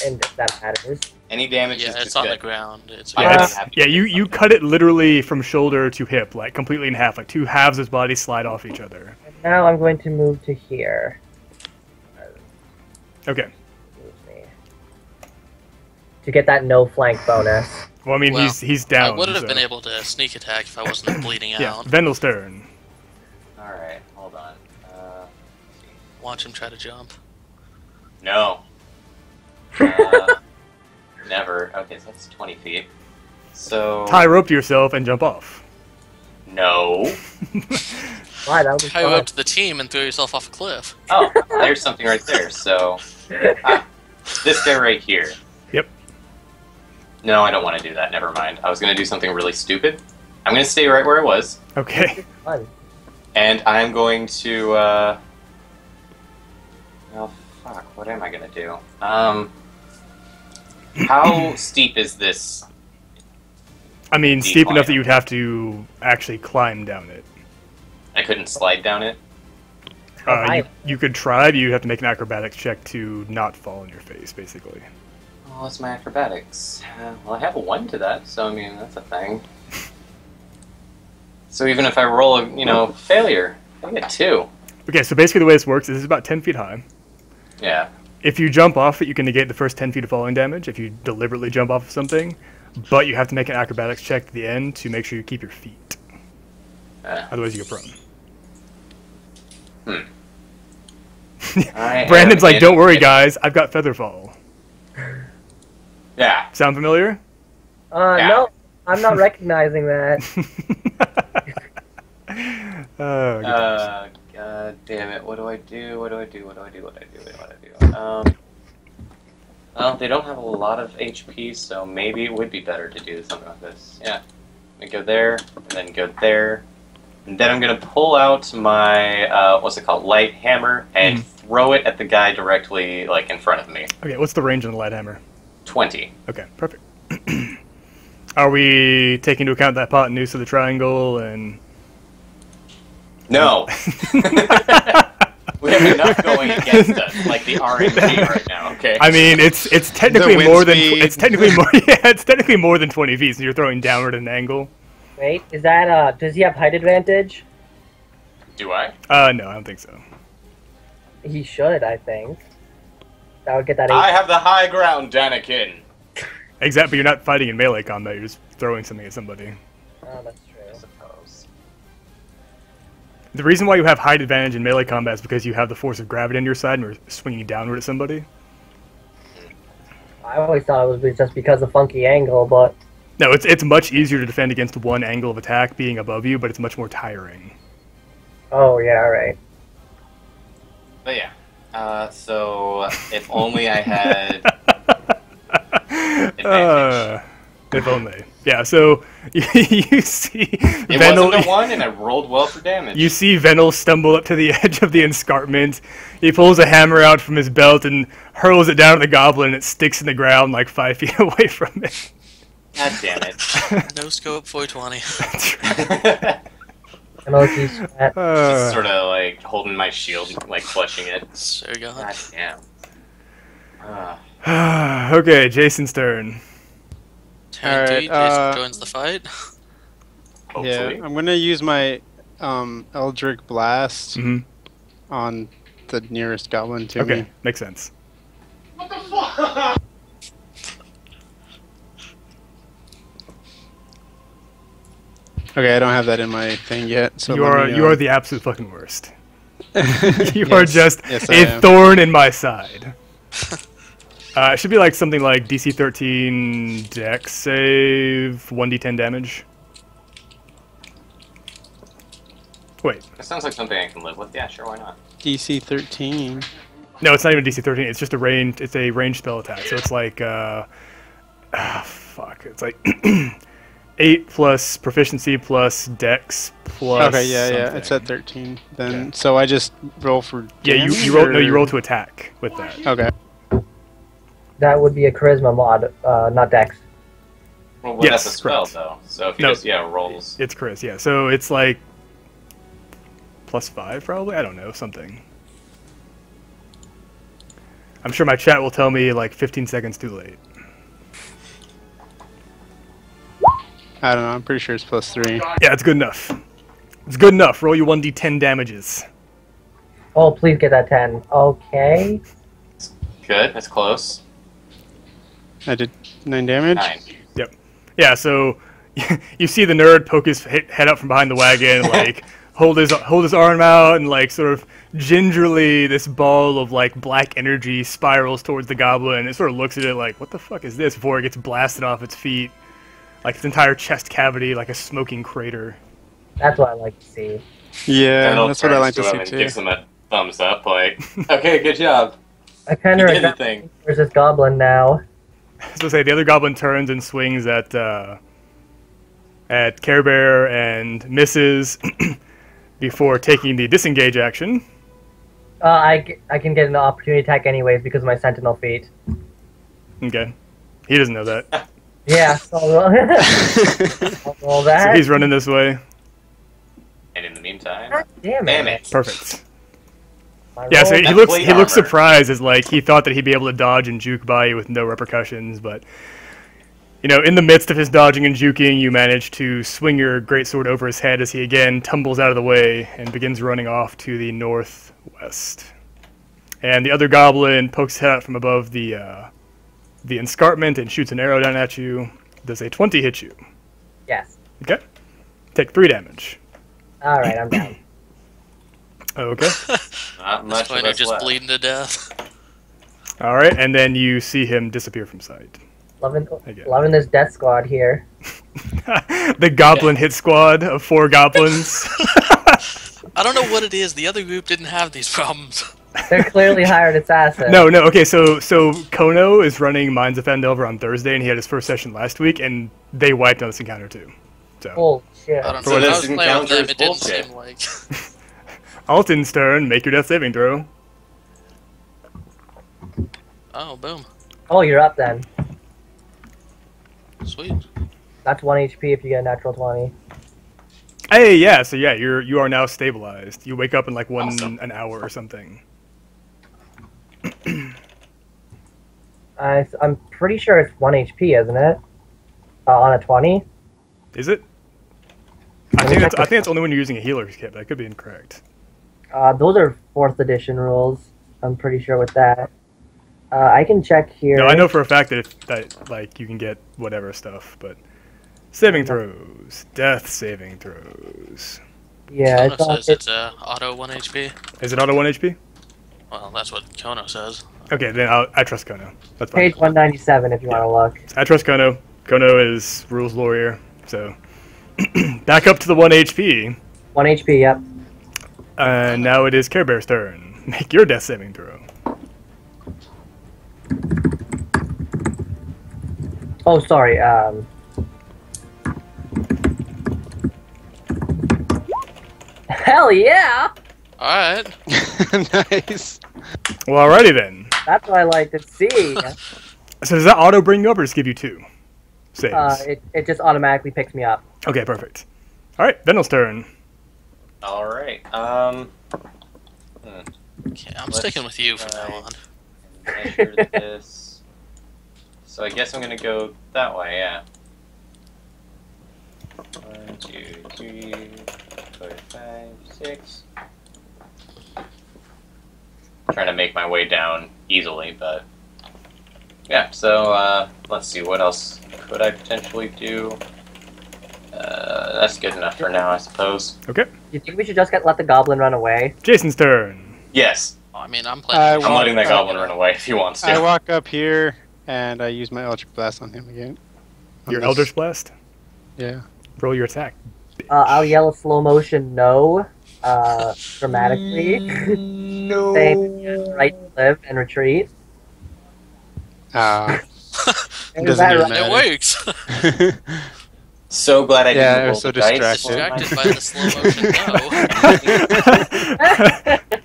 and that matters. Any damage is Yeah, it's just on good. the ground. It's I'm Yeah, really it's, happy yeah. to You get you something. cut it literally from shoulder to hip, like completely in half. Like two halves of his body slide off each other. And now I'm going to move to here. Okay. Move me. To get that no flank bonus. Well, I mean, Well, he's down. I would have so- been able to sneak attack if I wasn't bleeding Yeah, out. Vendel's turn. Alright, hold on. Watch him try to jump. No. Never. Okay, so that's 20 feet. So... Tie a rope to yourself and jump off. No. Why, that would be Tie fun. rope to the team and throw yourself off a cliff. Oh, there's something right there. So... this guy right here. Yep. No, I don't want to do that. Never mind. I was going to do something really stupid. I'm going to stay right where I was. Okay. Fun. And I'm going to, Oh, fuck. What am I going to do? How steep is this? I mean, steep Decline. enough that you'd have to actually climb down it. I couldn't slide down it? How high? You could try, but you'd have to make an acrobatics check to not fall on your face, basically. Oh, that's my acrobatics. Well, I have a 1 to that, so, I mean, that's a thing. So even if I roll a, failure, I get 2. Okay, so basically the way this works is it's about 10 feet high. Yeah. If you jump off it, you can negate the first 10 feet of falling damage if you deliberately jump off of something, but you have to make an acrobatics check at the end to make sure you keep your feet. Otherwise you go prone. I Brandon's am like, don't worry in- guys, I've got Featherfall. Yeah. Sound familiar? Yeah. No, I'm not recognizing that. Oh, God damn it. What do I do? Well, they don't have a lot of HP, so maybe it would be better to do something like this. Yeah. I go there, and then go there. And then I'm going to pull out my, light hammer, and throw it at the guy directly, in front of me. okay, what's the range on the light hammer? 20. Okay, perfect. Are we taking into account that hypotenuse of the triangle and... No! We have enough going against us, like the RNG right now, okay? I mean, it's technically wind more than speed. it's technically more it's technically more than 20 feet, so you're throwing downward at an angle. Wait, is that, does he have height advantage? Do I? No, I don't think so. He should, I think. That would get that I have the high ground, Danikin! Exactly, but you're not fighting in melee combat. You're just throwing something at somebody. Oh, that's I true. suppose. The reason why you have height advantage in melee combat is because you have the force of gravity on your side and you're swinging downward at somebody. I always thought it was just because of funky angle, but No, it's much easier to defend against one angle of attack being above you, but it's much more tiring. oh yeah, right. But yeah. So if only I had advantage. If only. Yeah, so you see It Venel, wasn't a 1, and I rolled well for damage. you see Venel stumble up to the edge of the escarpment. He pulls a hammer out from his belt and hurls it down at the goblin, and it sticks in the ground like 5 feet away from it. God damn it. No scope 420. MLG sweat. Just sort of holding my shield, clutching it. Sir God. God damn. Okay, Jason's turn. Turn Alright, 3, Jason joins the fight. Hopefully. Yeah, I'm gonna use my Eldritch Blast hmm on the nearest goblin to Okay, me. makes sense. Okay, I don't have that in my thing yet. So you are the absolute fucking worst. You are Yes. just Yes, I a am. thorn in my side. It should be like something like DC 13 Dex save, 1d10 damage. Wait, That sounds like something I can live with. Yeah, sure, why not? DC 13. no, it's not even DC 13. It's just a range. It's a ranged spell attack. So it's like, fuck. It's like 8 plus proficiency plus Dex plus. Okay, yeah, something. it's at 13. Then, Yeah. so I just roll for. Yeah, damage, you roll. No, or- you roll to attack with that. Okay. That would be a charisma mod, not Dex. Well, Yes, that's a spell, correct. though. So if you No. just, rolls. It's Chris. Yeah, so it's like +5 probably. I don't know, something. I'm sure my chat will tell me like 15 seconds too late. I don't know. I'm pretty sure it's +3. Yeah, it's good enough. It's good enough. Roll your 1d10 damages. Oh, please get that 10. Okay. Good, that's close. I did 9 damage. 9. Yeah, so you see the nerd poke his head up from behind the wagon, like hold his arm out, and like sort of gingerly this ball of like black energy spirals towards the goblin. It sort of looks at it like, what the fuck is this? Before it gets blasted off its feet, like its entire chest cavity, like a smoking crater. That's what I like to see. Yeah, Kendall that's what I like turns to him see and gives too. him a thumbs up, like, okay, good job. I kind You of did the regret thing. there's this goblin now. So say the other goblin turns and swings at Care Bear and misses before taking the disengage action. I can get an opportunity attack anyways because of my sentinel feat. Okay, he doesn't know that. Yeah, so I'll roll, I'll roll that. So he's running this way. And in the meantime, God damn it. damn it. Perfect. My Yeah, so roll- he That looks plate he looks armor. surprised as like he thought that he'd be able to dodge and juke by you with no repercussions, but you know, in the midst of his dodging and juking, you manage to swing your greatsword over his head as he again tumbles out of the way and begins running off to the northwest. And the other goblin pokes his head out from above the escarpment and shoots an arrow down at you. Does a 20 hit you? Yes. Okay. Take 3 damage. Alright, I'm down. Okay. Not This much point of are us just left. bleeding to death. All right, and then you see him disappear from sight. Loving, Okay. loving this death squad here. The goblin hit squad of 4 goblins. I don't know what it is. The other group didn't have these problems. They're clearly hired assassins. No, okay, so Kono is running Mines of Phandelver on Thursday, and he had his first session last week, and they wiped on this encounter too. So, Holy shit. I don't So know. When I this was playing with encounter them, is it didn't bullshit. seem like. Alton's turn, make your death saving throw. Oh, boom. Oh, you're up then. Sweet. That's 1 HP if you get a natural 20. Hey, yeah, so yeah, you are now stabilized. You wake up in like Awesome. an hour or something. I'm pretty sure it's 1 HP, isn't it? On a 20? Is it? I think it's only when you're using a healer's kit, but I could be incorrect. Those are 4th edition rules. I'm pretty sure with that. I can check here. No, I know for a fact that like you can get whatever stuff, but saving throws, death saving throws. Yeah, Kono it's on, says it's auto 1 HP. Is it auto 1 HP? Well, that's what Kono says. Okay, then I trust Kono. That's fine. page 197 if you want to look. I trust Kono. Kono is rules lawyer, so back up to the 1 HP. 1 HP, yep. And now it is Care Bear's turn. Make your death saving throw. Oh, sorry. Hell yeah! Alright. Nice. Well, alrighty then. That's what I like to see. So does that auto bring you up or just give you 2 saves? It just automatically picks me up. Okay, perfect. Alright, Vendel's turn. Alright, Okay, I'm Let's sticking with you from try- now on. measure this. So I guess I'm gonna go that way, yeah. 1, 2, 3, 4, 5, 6. Trying to make my way down easily, but yeah. So let's see, what else could I potentially do? That's good enough for now, I suppose. Okay. You think we should just let the goblin run away? Jason's turn. Yes. I mean, I'm playing. I'm letting that goblin run away if he wants to. I walk up here and I use my Eldritch Blast on him again. Your Eldritch Blast? Yeah. Roll your attack. I'll yell a slow motion no, dramatically. No. Saying right to live and retreat. It Is doesn't that even right? It works. So glad I Yeah, didn't I roll was so the dice. Distracted by the slow motion.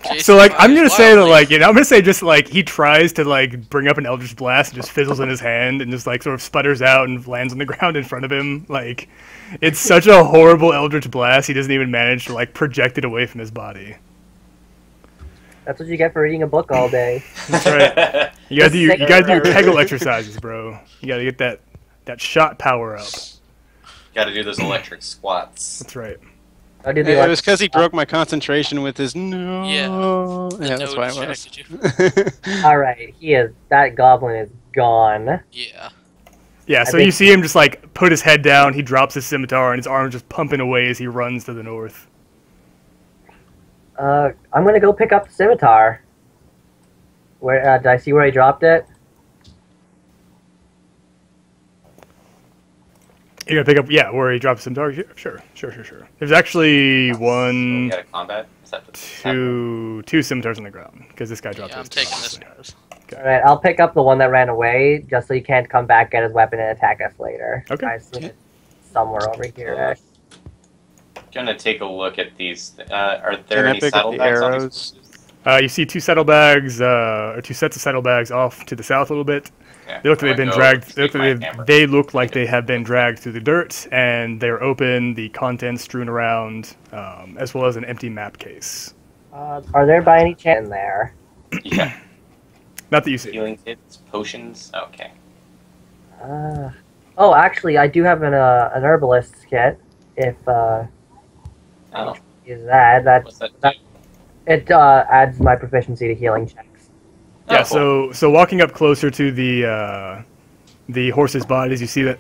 No. So like, I'm gonna say that Wildly. like, I'm gonna say just like he tries to like bring up an Eldritch Blast and just fizzles in his hand and just like sort of sputters out and lands on the ground in front of him. Like, it's such a horrible Eldritch Blast. He doesn't even manage to like project it away from his body. That's what you get for reading a book all day. That's right. You gotta do your Kegel exercises, bro. You gotta get that shot power up. Gotta do those electric squats. That's right. I'll do the It was because he broke my concentration with his no. Yeah. Yeah, that's No why it was. distracted you. Alright, that goblin is gone. Yeah. Yeah, so you see him just like put his head down, he drops his scimitar, and his arms just pumping away as he runs to the north. I'm gonna go pick up the scimitar. Where, did I see where he dropped it? You're gonna pick up, yeah, where he drops some scimitar? Sure. There's actually You one, got a combat? Is that two scimitars on the ground, because this guy dropped Yeah, I'm his. taking this guy's. Alright, I'll pick up the one that ran away, just so he can't come back, get his weapon, and attack us later. Okay. I assume it's somewhere over here. Gonna take a look at these. Are Can there I any pick up the saddlebags on these? arrows? You see two saddlebags, or two sets of saddlebags off to the south a little bit. Yeah, They look like they've been dragged. They They look like they have been dragged through the dirt, and they're open. The contents strewn around, as well as an empty map case. Are there by any chance in there? Yeah. Not that you see. Healing kits, potions. Okay. Oh, actually, I do have an herbalist's kit. If Oh, use that, what's that do? it adds my proficiency to healing checks. Yeah. Oh, cool. So walking up closer to the horses' bodies, you see that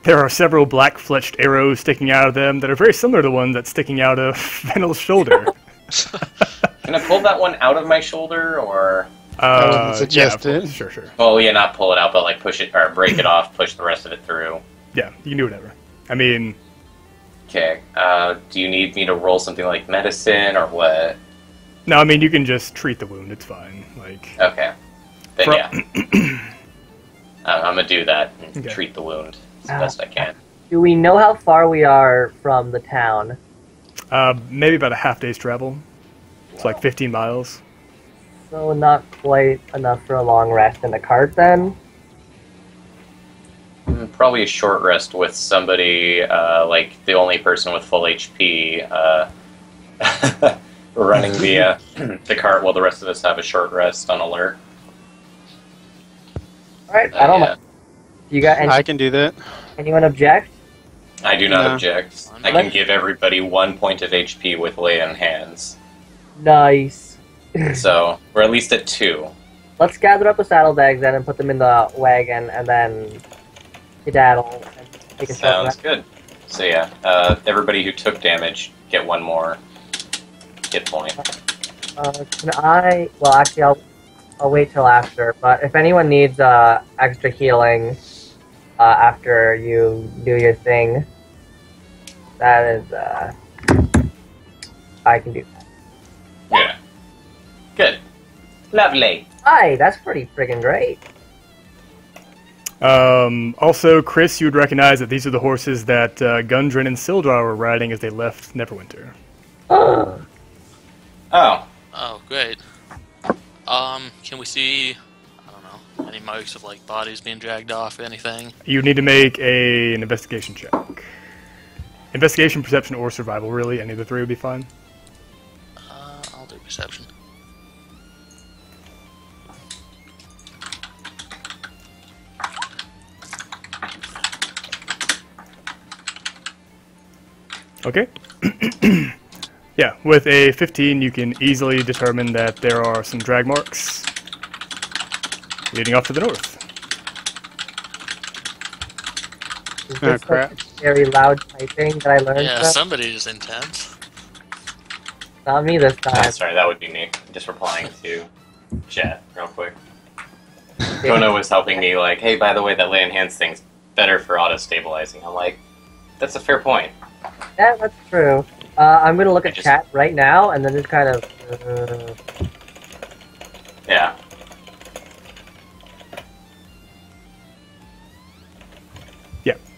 there are several black-fletched arrows sticking out of them that are very similar to the one that's sticking out of Venel's shoulder. Can I pull that one out of my shoulder, or? I wouldn't suggest yeah, it. Sure. Oh yeah, not pull it out, but like push it or break it off, push the rest of it through. Yeah, you can do whatever. I mean, Okay. Do you need me to roll something like medicine or what? no, I mean you can just treat the wound. It's fine. Like, Okay. Then Pro- yeah. I'm gonna do that and Okay. treat the wound as best I can. Do we know how far we are from the town? maybe about a half day's travel. It's like 15 miles. So not quite enough for a long rest in the cart, then? Probably a short rest with somebody like the only person with full HP running the cart while the rest of us have a short rest on alert. Alright, I don't Yeah. know. Do you got I can do that. anyone object? I do not No. object. I can give everybody 1 point of HP with lay on hands. Nice. So we're at least at 2. Let's gather up the saddlebags then and put them in the wagon and then skedaddle and take a short Sounds rest. good. So yeah, everybody who took damage get 1 more hit point. Can I... Well, actually, I'll wait till after, but if anyone needs extra healing after you do your thing, that is... I can do that. Yeah. Good. Lovely. Hi, that's pretty friggin' great. Also, Chris, you would recognize that these are the horses that Gundren and Sildrar were riding as they left Neverwinter. Oh. Oh, great. Can we see, I don't know, any marks of like bodies being dragged off or anything? You need to make an investigation check. Investigation, perception, or survival, really. Any of the three would be fine. I'll do perception. Okay. Yeah, with a 15, you can easily determine that there are some drag marks leading off to the north. Is Oh, this crap. like very loud typing that I learned Yeah, from? somebody's intense. Not me this time. Sorry, that would be me. Just replying to chat real quick. Yeah. Kona was helping me like, hey, by the way, that lay in hands thing's better for auto-stabilizing. I'm like, that's a fair point. Yeah, that's true. I'm gonna look I at just- chat right now and then just kind of. Yeah.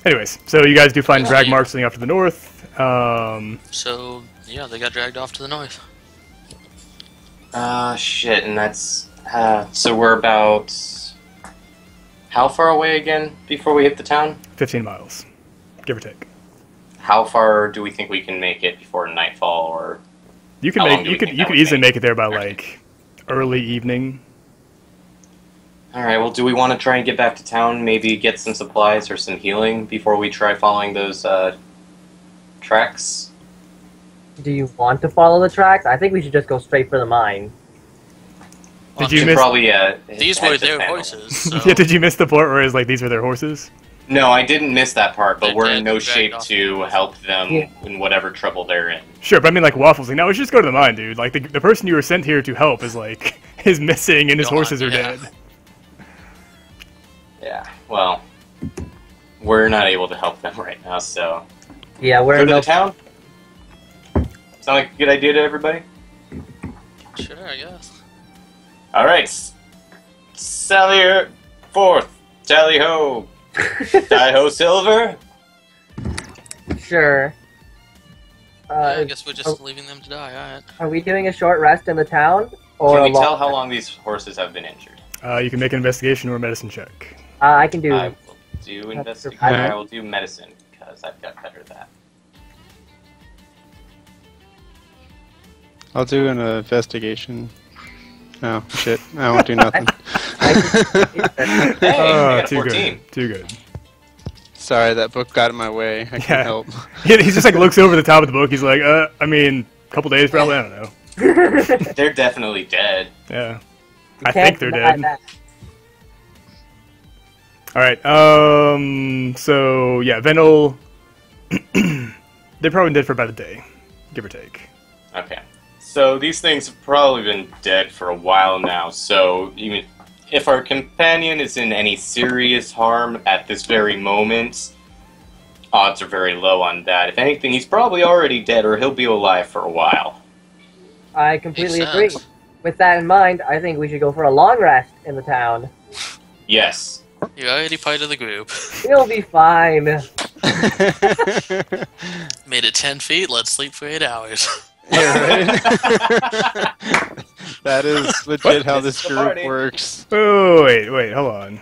Anyways, so you guys do find Yeah. drag marks leading off to the north. So, yeah, they got dragged off to the north. Shit, and that's... so we're about... How far away again before we hit the town? 15 miles, give or take. How far do we think we can make it before nightfall, or... You can How long make do you we could think you that could would easily take? make it there by like early evening. Alright, well, do we want to try and get back to town, maybe get some supplies or some healing before we try following those, tracks? Do you want to follow the tracks? I think we should just go straight for the mine. Well, Did you should miss- probably, These head were to their Phandelver. horses. So Yeah, did you miss the part where it's like these were their horses? No, I didn't miss that part, but They're we're dead, in no dragged shape off. to help them Yeah. in whatever trouble they're in. Sure, but I mean like Waffles. Like, no, we should just go to the mine, dude. Like the person you were sent here to help is like is missing and his Gone, horses are yeah. dead. Yeah, well, we're not able to help them right now, so... Yeah, Go we're to no. the town? Sound like a good idea to everybody? sure, I guess. Alright, sally her forth, tally ho, die ho silver. Sure. Yeah, I guess we're just oh. leaving them to die. Alright. Are we doing a short rest in the town? Or Can we a long tell how rest? long these horses have been injured? You can make an investigation or a medicine check. I can do. I will do investigation. surprising. I will do medicine, because I've got better at that. I'll do an investigation. Oh, shit. I won't do nothing. Hey, I got too 14. good. Too good. Sorry, that book got in my way. I can't Yeah. help. He just like looks over the top of the book. He's like, I mean, a couple days probably. I don't know. They're definitely dead. Yeah. You I can't think they're deny dead. that. All right. So yeah, Venel. They're probably dead for about a day, give or take. Okay. So these things have probably been dead for a while now, so even if our companion is in any serious harm at this very moment, odds are very low on that. If anything, he's probably already dead or he'll be alive for a while. I completely Makes agree. sense. With that in mind, I think we should go for a long rest in the town. Yes. You're already part of the group. We'll be fine. Made it 10 feet, let's sleep for 8 hours. Yeah, right? That is legit how This this is the group party. works. Oh wait, hold on.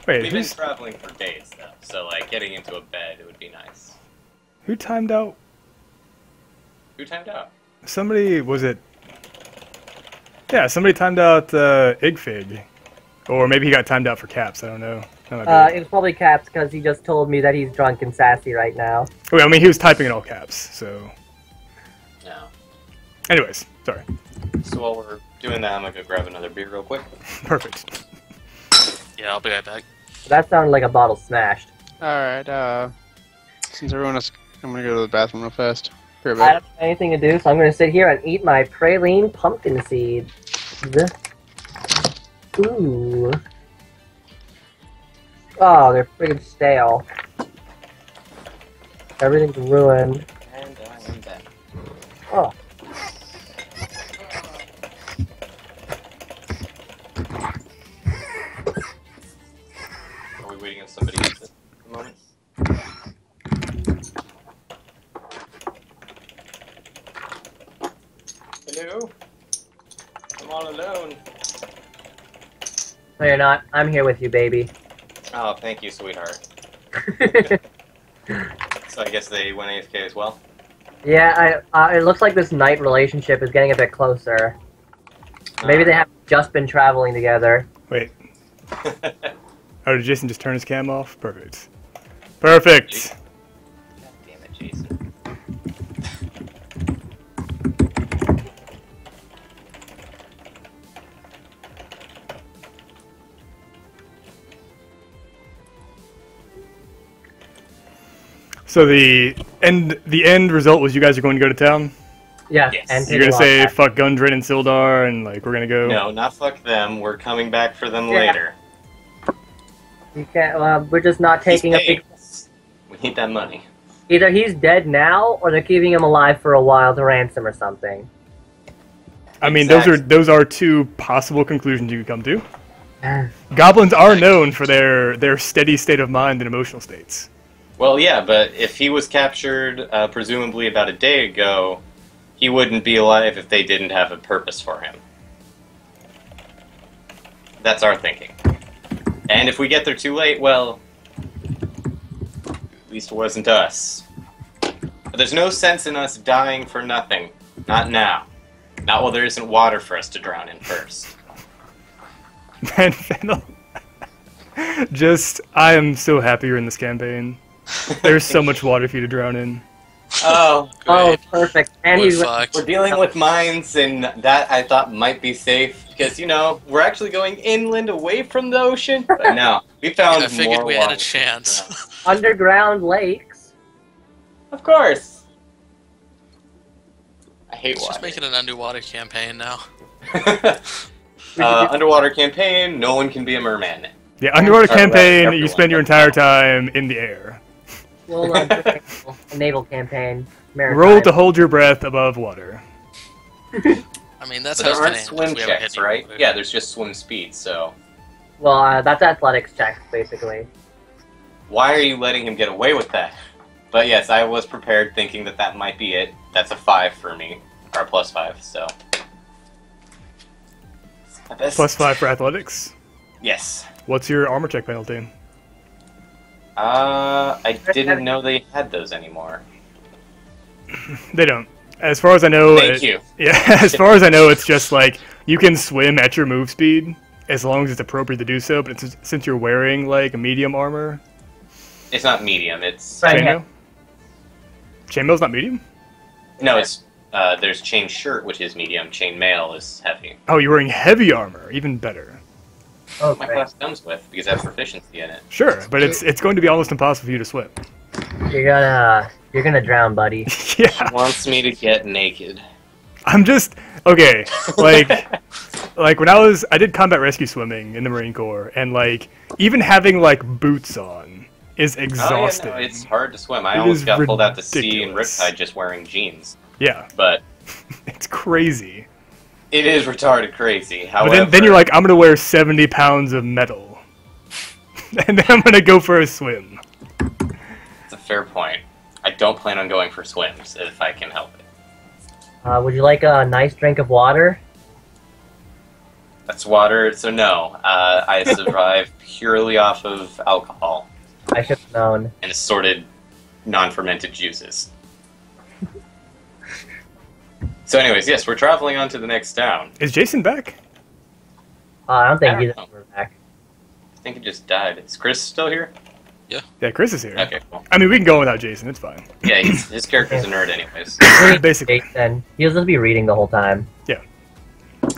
Wait, We've been who's, traveling for days, though, so, like, getting into a bed, it would be nice. who timed out? Who timed out? Somebody, was it? Yeah, somebody timed out Igfig. Or maybe he got timed out for caps, I don't know. That might be It was probably Caps because he just told me that he's drunk and sassy right now. Wait, I mean, he was typing in all caps, so... No. Anyways, sorry. So while we're doing that, I'm gonna go grab another beer real quick. Perfect. Yeah, I'll be right back. That sounded like a bottle smashed. Alright, since everyone is... I'm gonna go to the bathroom real fast. Be right I back. don't have anything to do, so I'm going to sit here and eat my praline pumpkin seeds. Ooh. Oh, they're friggin' stale. Everything's ruined. And I am back. Oh. Are we waiting on somebody else at the moment? Hello? I'm all alone. No, you're not. I'm here with you, baby. Oh, thank you, sweetheart. So I guess they went AFK as well? Yeah, it looks like this night relationship is getting a bit closer. Maybe they have just been traveling together. Wait. Oh, did Jason just turn his cam off? Perfect. Perfect! God damn it, Jason. So the end result was you guys are going to go to town? Yeah, Yes. and You're gonna say fuck Gundren and Sildar and like we're gonna go. No, not fuck them. We're coming back for them Yeah. later. You can't. We're just not taking a He's big. paying us. We need that money. Either he's dead now, or they're keeping him alive for a while to ransom or something. I mean, Exactly. those are two possible conclusions you could come to. Goblins are known for their steady state of mind and emotional states. Well, yeah, but if he was captured, presumably about a day ago, he wouldn't be alive if they didn't have a purpose for him. That's our thinking. And if we get there too late, well, at least it wasn't us. But there's no sense in us dying for nothing. Not now. Not while there isn't water for us to drown in first. Man, Fennel. I am so happy you're in this campaign. There's so much water for you to drown in. Oh, Oh, Great. perfect. And We're he's fucked. we're dealing with mines, and that I thought might be safe because we're actually going inland away from the ocean. But no, we found I figured more we had a water. chance. underground lakes. Of course. I hate Let's just water. make it an underwater campaign now. Underwater campaign. No one can be a merman. Yeah, underwater Sorry, campaign, everyone. you spend your entire time in the air. Well, a naval campaign. Maritime. Roll to hold your breath above water. I mean, that's But there how aren't Fernandez swim we ever hit checks, any right? water. Yeah, there's just swim speed. So Well, that's athletics checks, basically. why are you letting him get away with that? But yes, I was prepared, thinking that might be it. That's a 5 for me, or a +5. So +5 for athletics. Yes. What's your armor check penalty? I didn't know they had those anymore. They don't. As far as I know, Thank you. Yeah, as far as I know, it's just like you can swim at your move speed as long as it's appropriate to do so. But since you're wearing like a medium armor, It's not medium. It's Right. chainmail. Chainmail's not medium. no. It's there's chain shirt, which is medium. Chain mail is heavy. Oh, you're wearing heavy armor, even better. Oh, My great. class comes with because I have proficiency in it. Sure, but it's going to be almost impossible for you to swim. You're gonna drown, buddy. Yeah, Wants me to get naked. I'm just okay. Like when I did combat rescue swimming in the Marine Corps, and like even having like boots on is exhausting. Oh, yeah, no, it's hard to swim. I It almost is got pulled out to sea in ridiculous. Riptide just wearing jeans. Yeah, But it's crazy. it is retarded crazy. But However, then you're like, I'm gonna wear 70 pounds of metal, and then I'm gonna go for a swim. it's a fair point. I don't plan on going for swims if I can help it. Would you like a nice drink of water? That's water, so no. I survive purely off of alcohol I should have known. and assorted non-fermented juices. So anyways, yes, we're traveling on to the next town. Is Jason back? I don't think I don't he's know. ever back. I think he just died. Is Chris still here? Yeah, Chris is here. Okay, cool. I mean, we can go without Jason. It's fine. Yeah, his character's a nerd anyways. Basically. Jason, he'll just be reading the whole time.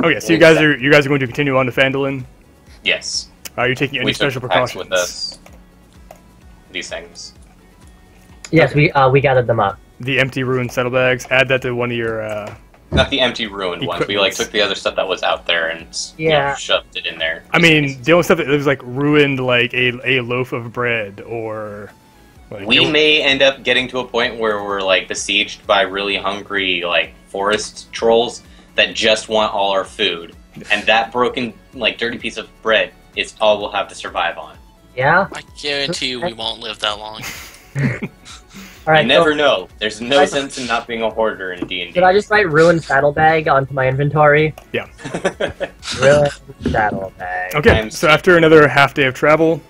Okay, so you guys are going to continue on to Phandelver. Yes. Are you taking any We took special packs precautions? with us. These things. Yes, we gathered them up. The empty ruined saddlebags. Add that to one of your. Not the empty ruined ones. We like Equipments. took the other stuff that was out there and Yeah. shoved it in there. I mean, the only stuff that was like ruined, like a loaf of bread or. Like, We may end up getting to a point where we're like besieged by really hungry like forest trolls that just want all our food, and that broken like dirty piece of bread is all we'll have to survive on. Yeah. I guarantee you we won't live that long. All right. You never so know. There's no I- sense in not being a hoarder in D&D. Should I just write ruined saddlebag onto my inventory? Ruined saddlebag. Okay, I'm so after another half day of travel,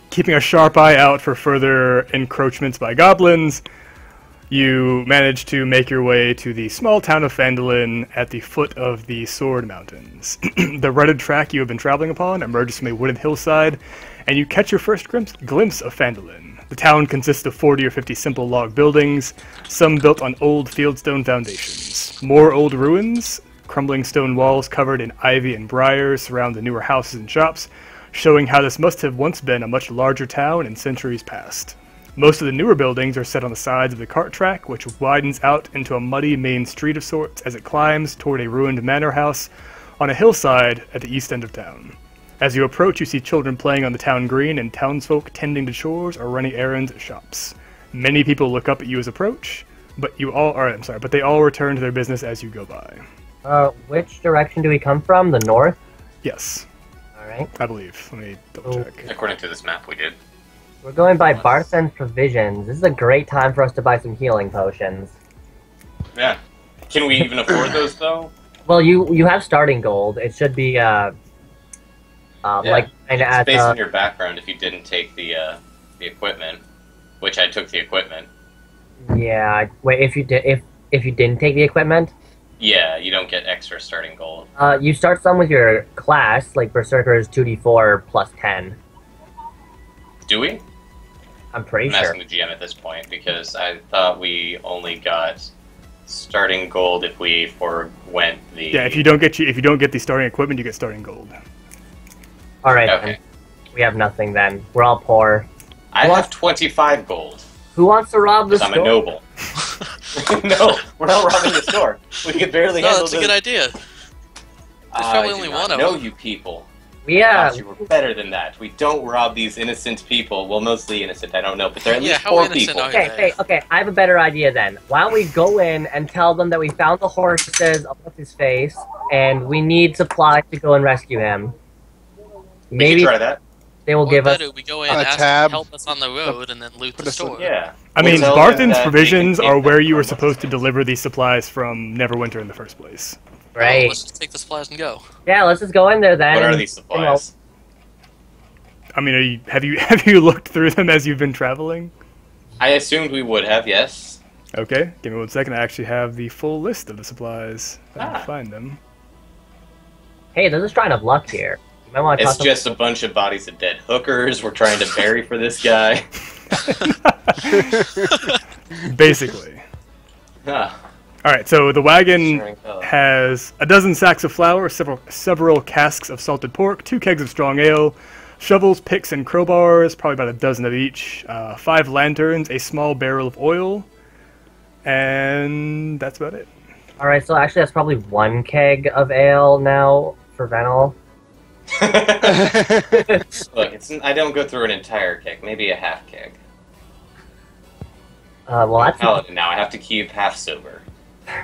keeping a sharp eye out for further encroachments by goblins, you manage to make your way to the small town of Phandelver at the foot of the Sword Mountains. The rutted track you have been traveling upon emerges from a wooded hillside, and you catch your first glimpse of Phandelver. The town consists of 40 or 50 simple log buildings, some built on old fieldstone foundations. More old ruins, crumbling stone walls covered in ivy and briars surround the newer houses and shops, showing how this must have once been a much larger town in centuries past. Most of the newer buildings are set on the sides of the cart track, which widens out into a muddy main street of sorts as it climbs toward a ruined manor house on a hillside at the east end of town. As you approach, you see children playing on the town green and townsfolk tending to chores or running errands at shops. Many people look up at you as approach, but they all return to their business as you go by. Which direction do we come from? The north? Yes. Alright. I believe. Let me double check. According to this map, we did. We're going by Barthen's Provisions. This is a great time for us to buy some healing potions. Yeah. Can we even afford those, though? Well, you have starting gold. It should be, like... It's based on your background if you didn't take the equipment, which I took the equipment. Yeah, wait, if you didn't take the equipment? Yeah, you don't get extra starting gold. You start some with your class, like Berserker's 2d4 plus 10. Do we? I'm pretty I'm sure. asking the GM at this point because I thought we only got starting gold if we forwent the. Yeah, if you don't get the starting equipment, you get starting gold. All right, Okay. then. We have nothing then. We're all poor. I have 25 gold. Who wants to rob the Because store? I'm a noble. No, we're not robbing the store. We could barely No, handle that's a good idea. There's probably only one of know them. you people. Yeah. I thought you were better than that. We don't rob these innocent people. Well, mostly innocent, I don't know, but they're at least how 4 innocent people. are you? Okay. I have a better idea then. Why don't we go in and tell them that we found the horses of what's his face, and we need supplies to go and rescue him. We Maybe could try that. they will give us. We go in, a ask them tab. to help us on the road, and then loot the store. Yeah. I mean, We'll tell them Barthen's that Provisions they can are take where them you were from us. supposed to deliver these supplies from Neverwinter in the first place. Right. Let's just take the supplies and go. Yeah, let's just go in there then. What are and, these supplies? I mean, have you looked through them as you've been traveling? I assumed we would have, yes. Okay, give me 1 second. I actually have the full list of the supplies. If I can find them. Hey, there's a shrine of luck here. You might want to It's talk just a bunch of bodies of dead hookers we're trying to bury for this guy. Basically. Ah, Alright, so the wagon sharing color. has a dozen sacks of flour, several casks of salted pork, 2 kegs of strong ale, shovels, picks, and crowbars, probably about a dozen of each, 5 lanterns, a small barrel of oil, and that's about it. Alright, so actually that's probably 1 keg of ale now for Venel. Look, I don't go through an entire keg, maybe a half keg. Well, that's Paladin now, I have to keep half sober.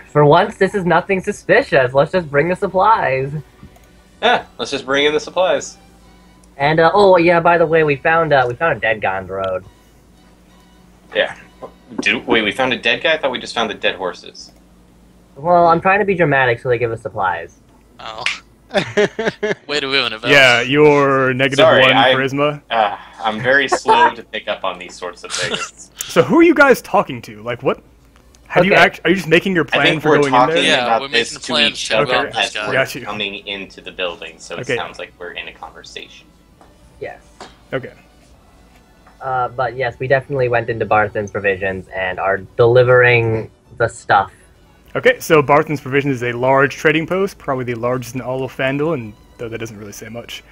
for once. This is nothing suspicious. Let's just bring the supplies. Yeah, let's just bring in the supplies. And oh yeah, by the way, we found a dead guy on the road. Yeah. Wait, we found a dead guy? I thought we just found the dead horses. Well, I'm trying to be dramatic, so they give us supplies. Oh. Way to ruin it, Val. Yeah, you're negative Sorry, 1 I- charisma. I'm very slow to pick up on these sorts of things. So who are you guys talking to? Like, what? Are you just making your I plan think for we're going in talking there? Yeah, we're about this making to plans each to other rob this as guy. we're Got you. coming into the building, so it Okay. sounds like we're in a conversation. Yes. Okay. But yes, we definitely went into Barthen's Provisions and are delivering the stuff. Okay, so Barthen's Provisions is a large trading post, probably the largest in all of Phandle, and though that doesn't really say much.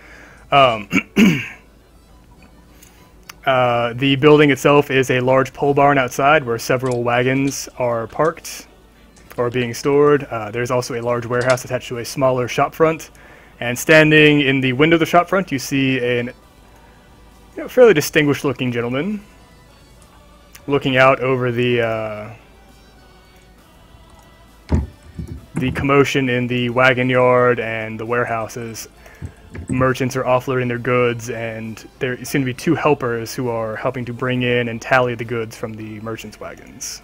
The building itself is a large pole barn outside where several wagons are parked or being stored. There's also a large warehouse attached to a smaller shop front. And standing in the window of the shop front, you see a fairly distinguished-looking gentleman looking out over the commotion in the wagon yard and the warehouses. Merchants are offloading their goods, and there seem to be 2 helpers who are helping to bring in and tally the goods from the merchants' wagons.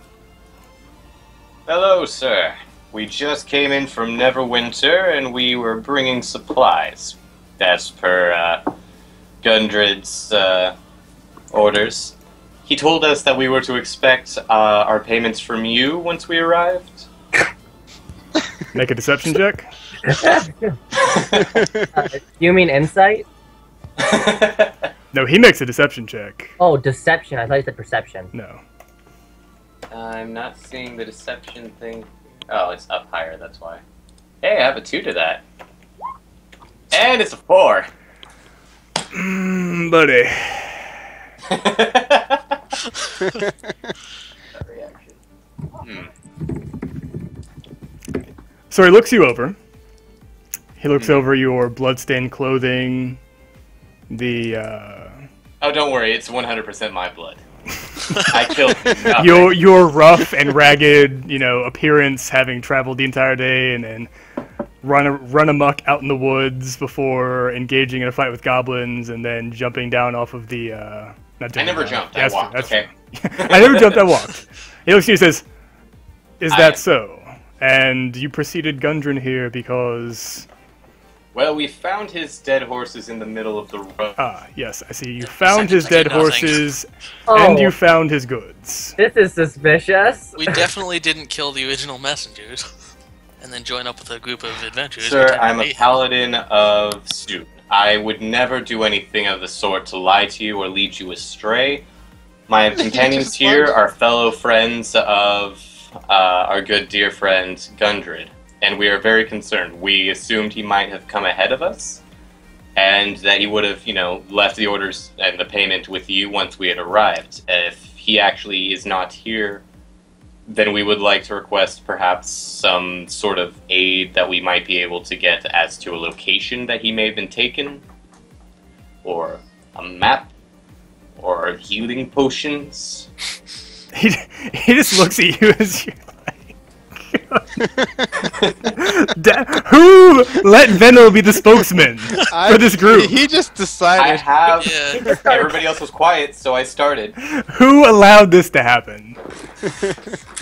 Hello, sir. We just came in from Neverwinter, and we were bringing supplies. As per Gundred's orders. He told us that we were to expect our payments from you once we arrived. Make a deception check. You mean insight? No, he makes a deception check. Oh, deception. I thought you said perception. No. I'm not seeing the deception thing. Oh, it's up higher, that's why. Hey, I have a 2 to that. And it's a 4. Buddy. That reaction. So he looks you over. He looks over your bloodstained clothing. Oh, don't worry. It's 100% my blood. I killed nothing. Your rough and ragged, appearance, having traveled the entire day and then run amok out in the woods before engaging in a fight with goblins and then jumping down off of the. I never jumped. I walked. Okay. I never jumped. I walked. He looks at you and says, "Is that so?" And you preceded Gundren here because. Well, we found his dead horses in the middle of the road. Ah, yes, I see. You found his dead horses, and you found his goods. This is suspicious. We definitely didn't kill the original messengers, and then join up with a group of adventurers. Sir, I'm a paladin of Stoop. I would never do anything of the sort to lie to you or lead you astray. My companions here are fellow friends of our good dear friend Gundred. And we are very concerned. We assumed he might have come ahead of us, and that he would have, left the orders and the payment with you once we had arrived. If he actually is not here, then we would like to request perhaps some sort of aid that we might be able to get as to a location that he may have been taken, or a map, or healing potions. He just looks at you as you. Who let Venel be the spokesman for this group? He just decided. Everybody else was quiet, so I started. Who allowed this to happen?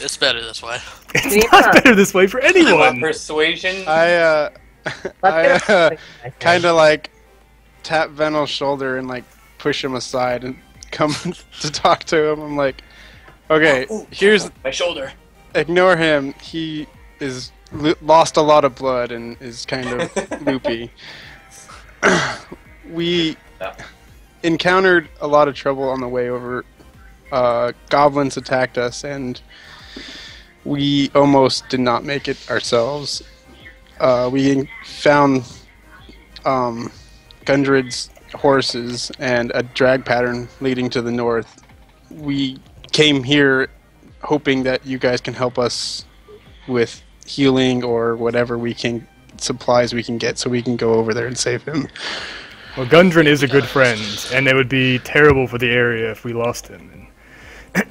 It's better this way. It's not better this way for anyone. Persuasion. I kind of like tap Venel's shoulder and like push him aside and come to talk to him. I'm like, okay, here's my shoulder. Ignore him. He is lost a lot of blood and is kind of loopy. We encountered a lot of trouble on the way over. Goblins attacked us, and we almost did not make it ourselves. We found Gundred's horses and a drag pattern leading to the north. We came here hoping that you guys can help us with healing or whatever supplies we can get so we can go over there and save him. Well, Gundren is a good friend, and it would be terrible for the area if we lost him.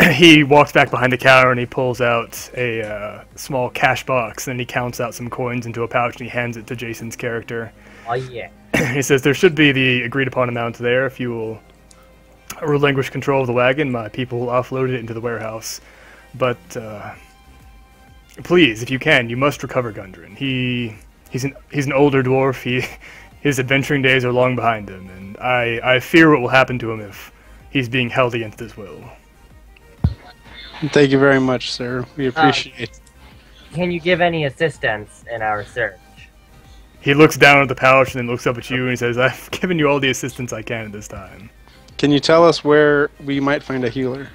And he walks back behind the counter and he pulls out a small cash box, and then he counts out some coins into a pouch and he hands it to Jason's character. Oh yeah. He says, "There should be the agreed upon amount there. If you will relinquish control of the wagon, my people will offload it into the warehouse. But please, if you can, you must recover Gundren. He's an older dwarf. His adventuring days are long behind him, and I fear what will happen to him if he's being held against his will." Thank you very much, sir. We appreciate it. Can you give any assistance in our search? He looks down at the pouch and then looks up at you and he says, "I've given you all the assistance I can at this time." Can you tell us where we might find a healer?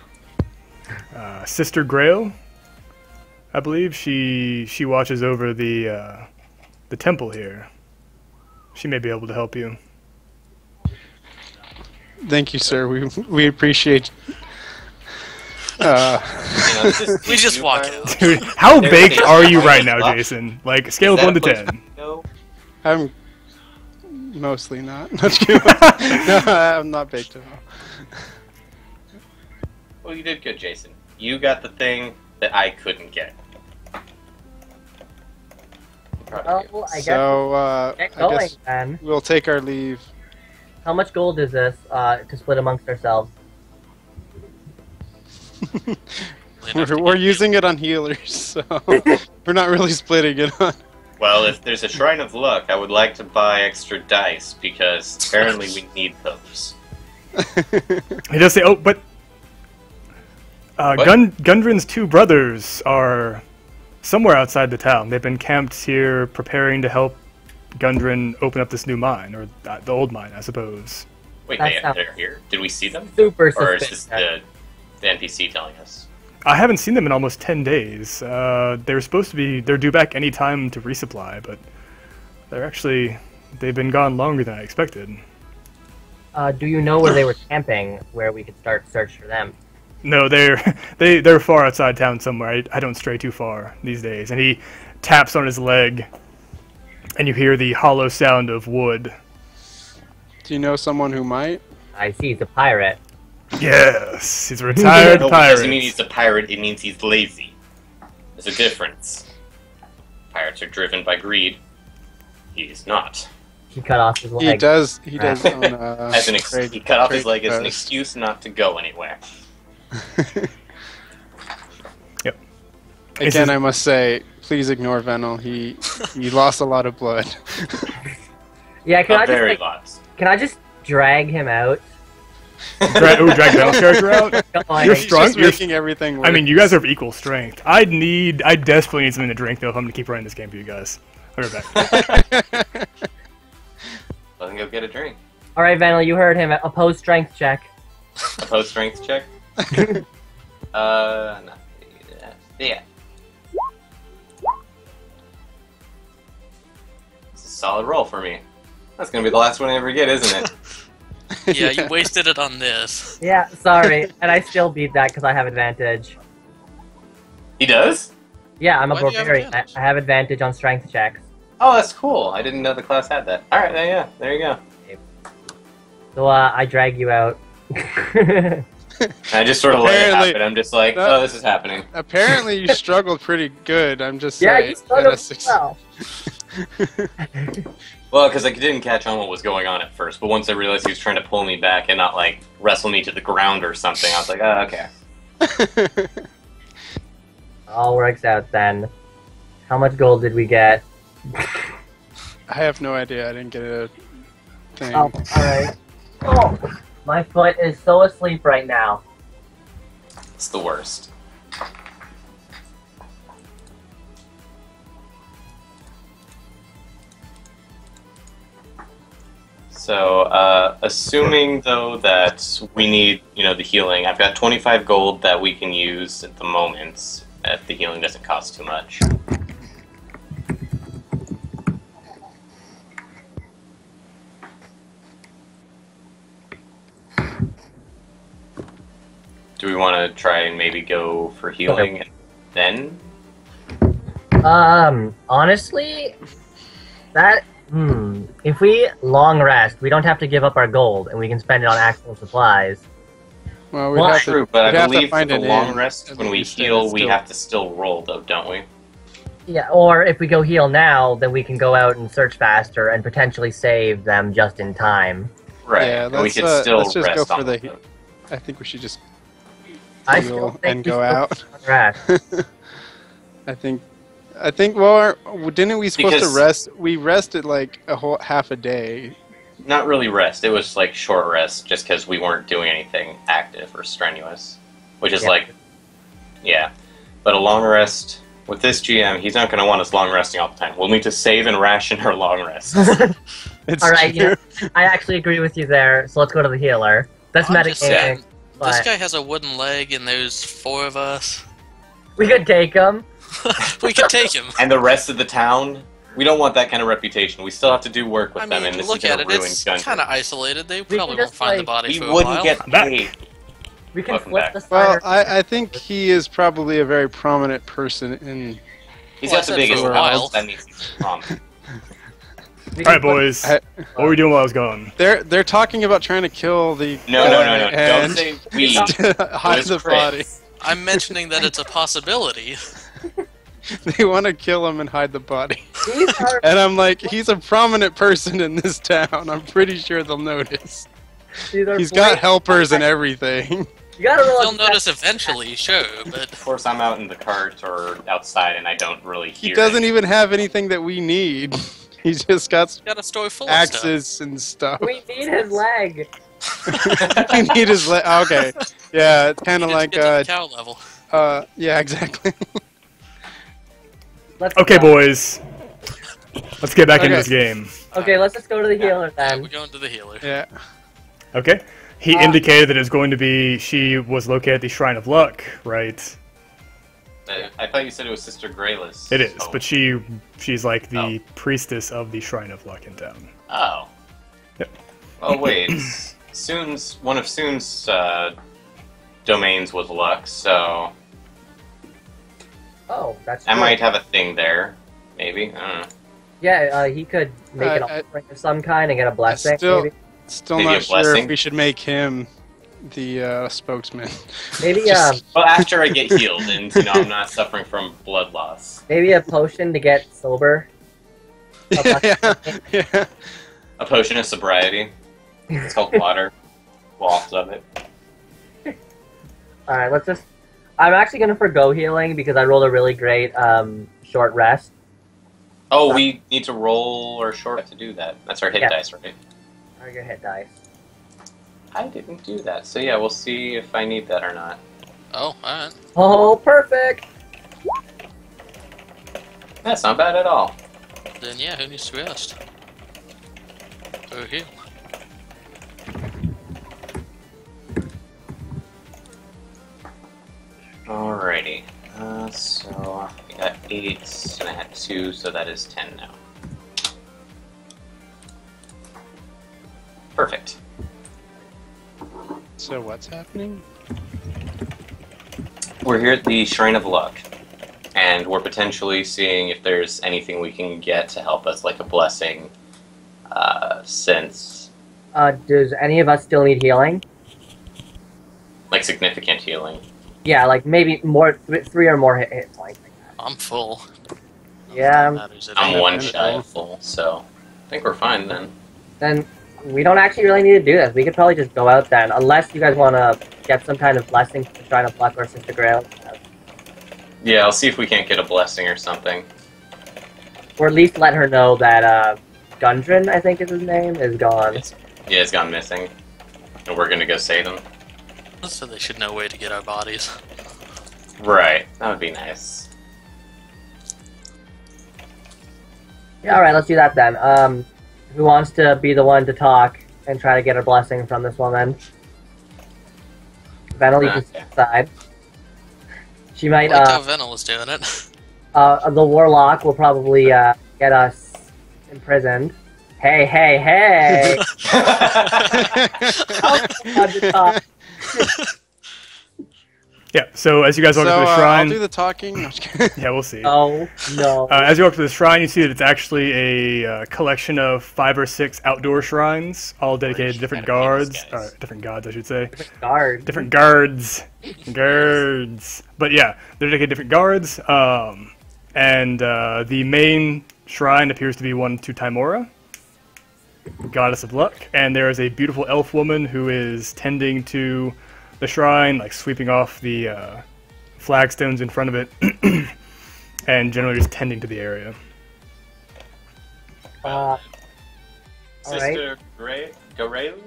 Sister Grail, I believe she watches over the temple here. She may be able to help you. Thank you, sir. We appreciate. We just walk out. Dude, how baked are you right now, Jason? Like, scale of 1 to 10. I'm mostly not. No, I'm not baked at all. Well, you did good, Jason. You got the thing that I couldn't get. Oh, I guess I guess then. We'll take our leave. How much gold is this to split amongst ourselves? We're using it on healers, so we're not really splitting it on. Well, if there's a Shrine of Luck, I would like to buy extra dice, because apparently we need those. He does say, "Oh, but Gundren's 2 brothers are somewhere outside the town. They've been camped here preparing to help Gundren open up this new mine, or the old mine, I suppose." Wait, they're here? Did we see them? Super Or is suspicious. this the NPC telling us? I haven't seen them in almost 10 days. They're due back any time to resupply, but they've been gone longer than I expected. Do you know where they were camping, where we could start search for them? No, they're far outside town somewhere. I don't stray too far these days. And he taps on his leg, and you hear the hollow sound of wood. Do you know someone who might? I see he's a pirate. Yes, he's a retired No, pirate. it doesn't mean he's a pirate, it means he's lazy. There's a difference. Pirates are driven by greed. He's not. He cut off his leg. He does own He cut off his leg as an post. excuse not to go anywhere. Yep. Again, I must say, please ignore Venel. He lost a lot of blood. Yeah, can I just Very like, lots. can I just drag him out? Drag Venel's character out? Like, You're He's strong. just making everything worse. I mean, you guys are of equal strength. I desperately need something to drink, though, if I'm going to keep running this game for you guys. I'll be back. Let him go get a drink. all right, Vanel, you heard him. Oppose strength check. Opposed strength check? No. Yeah. It's a solid roll for me. That's gonna be the last one I ever get, isn't it? Yeah, you wasted it on this. Yeah, sorry, and I still beat that because I have advantage. He does? Yeah, I'm a Why do you have barbarian. advantage? I have advantage on strength checks. Oh, that's cool. I didn't know the class had that. Alright, yeah, there you go. So I drag you out. I just sort of let it Apparently- happen. I'm just like, that- oh, this is happening. Apparently, you struggled pretty good. I'm just Yeah, saying. you started well. Well, because I didn't catch on what was going on at first, but once I realized he was trying to pull me back and not, like, wrestle me to the ground or something, I was like, oh, okay. All works out then. How much gold did we get? I have no idea. I didn't get a thing. Oh, alright. Oh, my foot is so asleep right now. It's the worst. So, assuming though that we need, the healing, I've got 25 gold that we can use at the moment, if the healing doesn't cost too much. Do we want to try and maybe go for healing and then? Honestly, if we long rest, we don't have to give up our gold, and we can spend it on actual supplies. Well, we'd Well, have True, to, but we'd I have to believe for find the an long inn, rest, and when then we stay heal, we still. have to still roll, though, don't we? Yeah, or if we go heal now, then we can go out and search faster and potentially save them just in time. Right. Yeah, and we let's, could still let's just rest go for on the. them. I think we should just I heal still think and we go should out. rest. I think. Well, didn't we supposed Because- to rest? We rested like a whole half a day. Not really rest. It was like short rest, just because we weren't doing anything active or strenuous. Which is Yeah. yeah. But a long rest with this GM, he's not going to want us long resting all the time. We'll need to save and ration our long rests. It's All right, true. I actually agree with you there. So let's go to the healer. That's I'm just metagaming. saying, this But guy has a wooden leg, and there's 4 of us. we could take him. We could take him. And the rest of the town, we don't want that kind of reputation. We still have to do work with I them, mean, and this look is at going to it. ruin It's Gunter. kind of isolated. They can probably just, won't find the like- body We for a wouldn't while. get back. paid. We can Welcome flip back. the Well, spider. I think he is probably a very prominent person in. He's Well, got the I said biggest for a mouth. while. That means he's prominent. We Alright, can put- boys. I- What were we doing while I was gone? They're talking about trying to kill the. No. Don't and say we. hide was the Chris. body. I'm mentioning that it's a possibility. They want to kill him and hide the body. These are, And I'm like, he's a prominent person in this town. I'm pretty sure they'll notice. these are He's got blatant- helpers and everything. You gotta realize They'll notice eventually, sure, but Of course, I'm out in the cart or outside, and I don't really hear He doesn't it. even have anything that we need. He's just got got a store full of stuff. axes and stuff. we need his leg. We need his okay. Yeah, it's kind of Just like get to the cow level. yeah, exactly. Let's Okay, go. boys. Let's get back into Okay. this game. Okay, let's just go to the healer Yeah, then. we're going to the healer. Yeah. Okay. He indicated that it was going to be she was located at the Shrine of Luck, right? I thought you said it was Sister Grayless. It is, Oh. but she's like the priestess of the Shrine of Luck in town. Oh. Yep. Oh wait, Soon's one of Soon's domains with luck, so Oh, that's I true. might have a thing there. Maybe, I don't know. Yeah, he could make an offering of some kind and get a blessing. Maybe, Still Maybe a not sure blessing? if we should make him the spokesman. maybe Well, after I get healed and I'm not suffering from blood loss. maybe a potion to get sober. Yeah. A potion of sobriety. It's called water. Lots of it. Alright, let's just... I'm actually going to forgo healing because I rolled a really great short rest. Oh, we need to roll or short to do that. That's our hit dice, right? I get hit dice. I didn't do that, so yeah, we'll see if I need that or not. Oh, alright. Oh, perfect! That's not bad at all. Then yeah, who needs to rest? Or heal. Alrighty. So I got 8 and I had 2, so that is 10 now. Perfect. So what's happening? We're here at the Shrine of Luck, and we're potentially seeing if there's anything we can get to help us, like a blessing, since, Does any of us still need healing? like, significant healing. Yeah, like maybe more, 3 or more hit points. I'm full. Yeah. Matters at I'm all. one shy of full, so I think we're fine then. Then we don't actually really need to do this. We could probably just go out then, unless you guys want to get some kind of blessing from Shrine of Luck or Sister Grail. Yeah, I'll see if we can't get a blessing or something. Or at least let her know that Gundren, I think is his name, is gone. Yeah, it's gone missing. And we're gonna go save him. So they should know where to get our bodies. Right, that would be nice. Yeah, alright, let's do that then. Who wants to be the one to talk and try to get a blessing from this woman? Venel, you can Okay. decide. She I might, liked how Venel was doing it. the warlock will probably, get us imprisoned. Hey, hey, hey! How's to talk? Yeah, so as you guys walk up to the I'll shrine... do the talking. No, I'm just kidding. Yeah, we'll see. No, no. As you walk to the shrine, you see that it's actually a collection of 5 or 6 outdoor shrines, all dedicated to different guards. Different gods, I should say. Guard. Different guards. Guards. But yeah, they're dedicated to different guards. And the main shrine appears to be one to Timora, goddess of luck. And there is a beautiful elf woman who is tending to the shrine, like sweeping off the flagstones in front of it, and generally just tending to the area. Sister Garayli?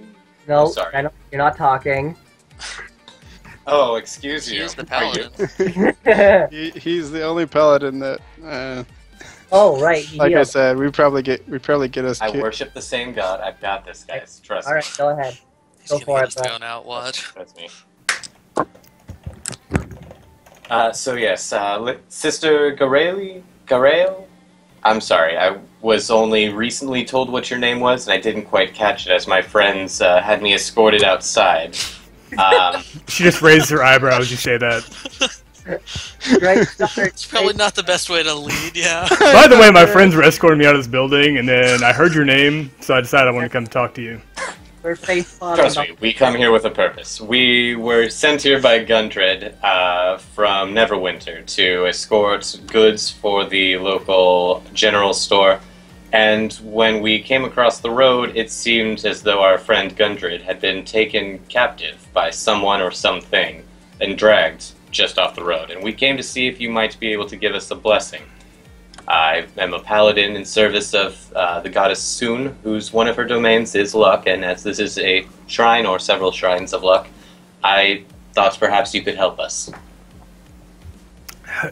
No, sorry. I don't, you're not talking. Oh, excuse He you. is the Are you- paladin. He's the only paladin that, Oh, right. he like I healed. said, we probably get us. I worship the same god. I've got this, guys. Trust All right, go ahead. He's Go gonna for get it, us bro. going out, watch. That's me. So yes, Sister Garail? I'm sorry, I was only recently told what your name was, and I didn't quite catch it as my friends had me escorted outside. She just raises her eyebrow as you say that. Great start. It's probably not the best way to lead, yeah. By the way, my friends were escorting me out of this building, and then I heard your name, so I decided I wanted to come talk to you. We're face on. Trust me, we come here with a purpose. We were sent here by Gundred from Neverwinter to escort goods for the local general store. And when we came across the road, it seemed as though our friend Gundred had been taken captive by someone or something and dragged just off the road. And we came to see if you might be able to give us a blessing. I am a paladin in service of the goddess Soon, whose one of her domains is luck, and as this is a shrine or several shrines of luck, I thought perhaps you could help us.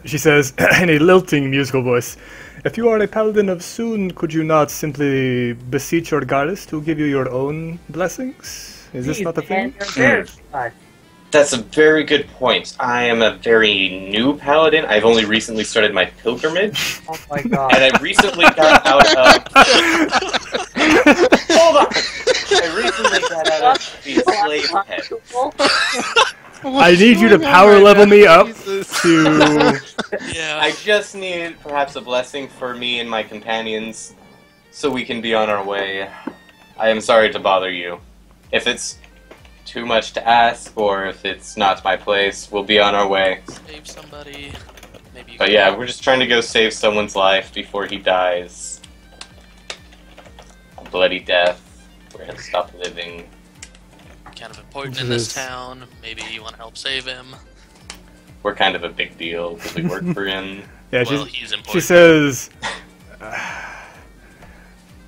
She says, in a lilting musical voice, "If you are a paladin of Soon, could you not simply beseech your goddess to give you your own blessings? Is this not a thing?" That's a very good point. I am a very new paladin. I've only recently started my pilgrimage, Oh my god. and I recently got out of... Hold on! I recently got out of the slave pen. I need you to power level me up to... Yeah. I just need perhaps a blessing for me and my companions so we can be on our way. I am sorry to bother you. If it's too much to ask or if it's not my place, we'll be on our way. Save somebody. Maybe. But yeah, we're just trying to go save someone's life before he dies. A bloody death. We're gonna stop living. Kind of important in this town. Maybe you want to help save him. We're kind of a big deal because we work for him. Yeah, Well, he's important. she says,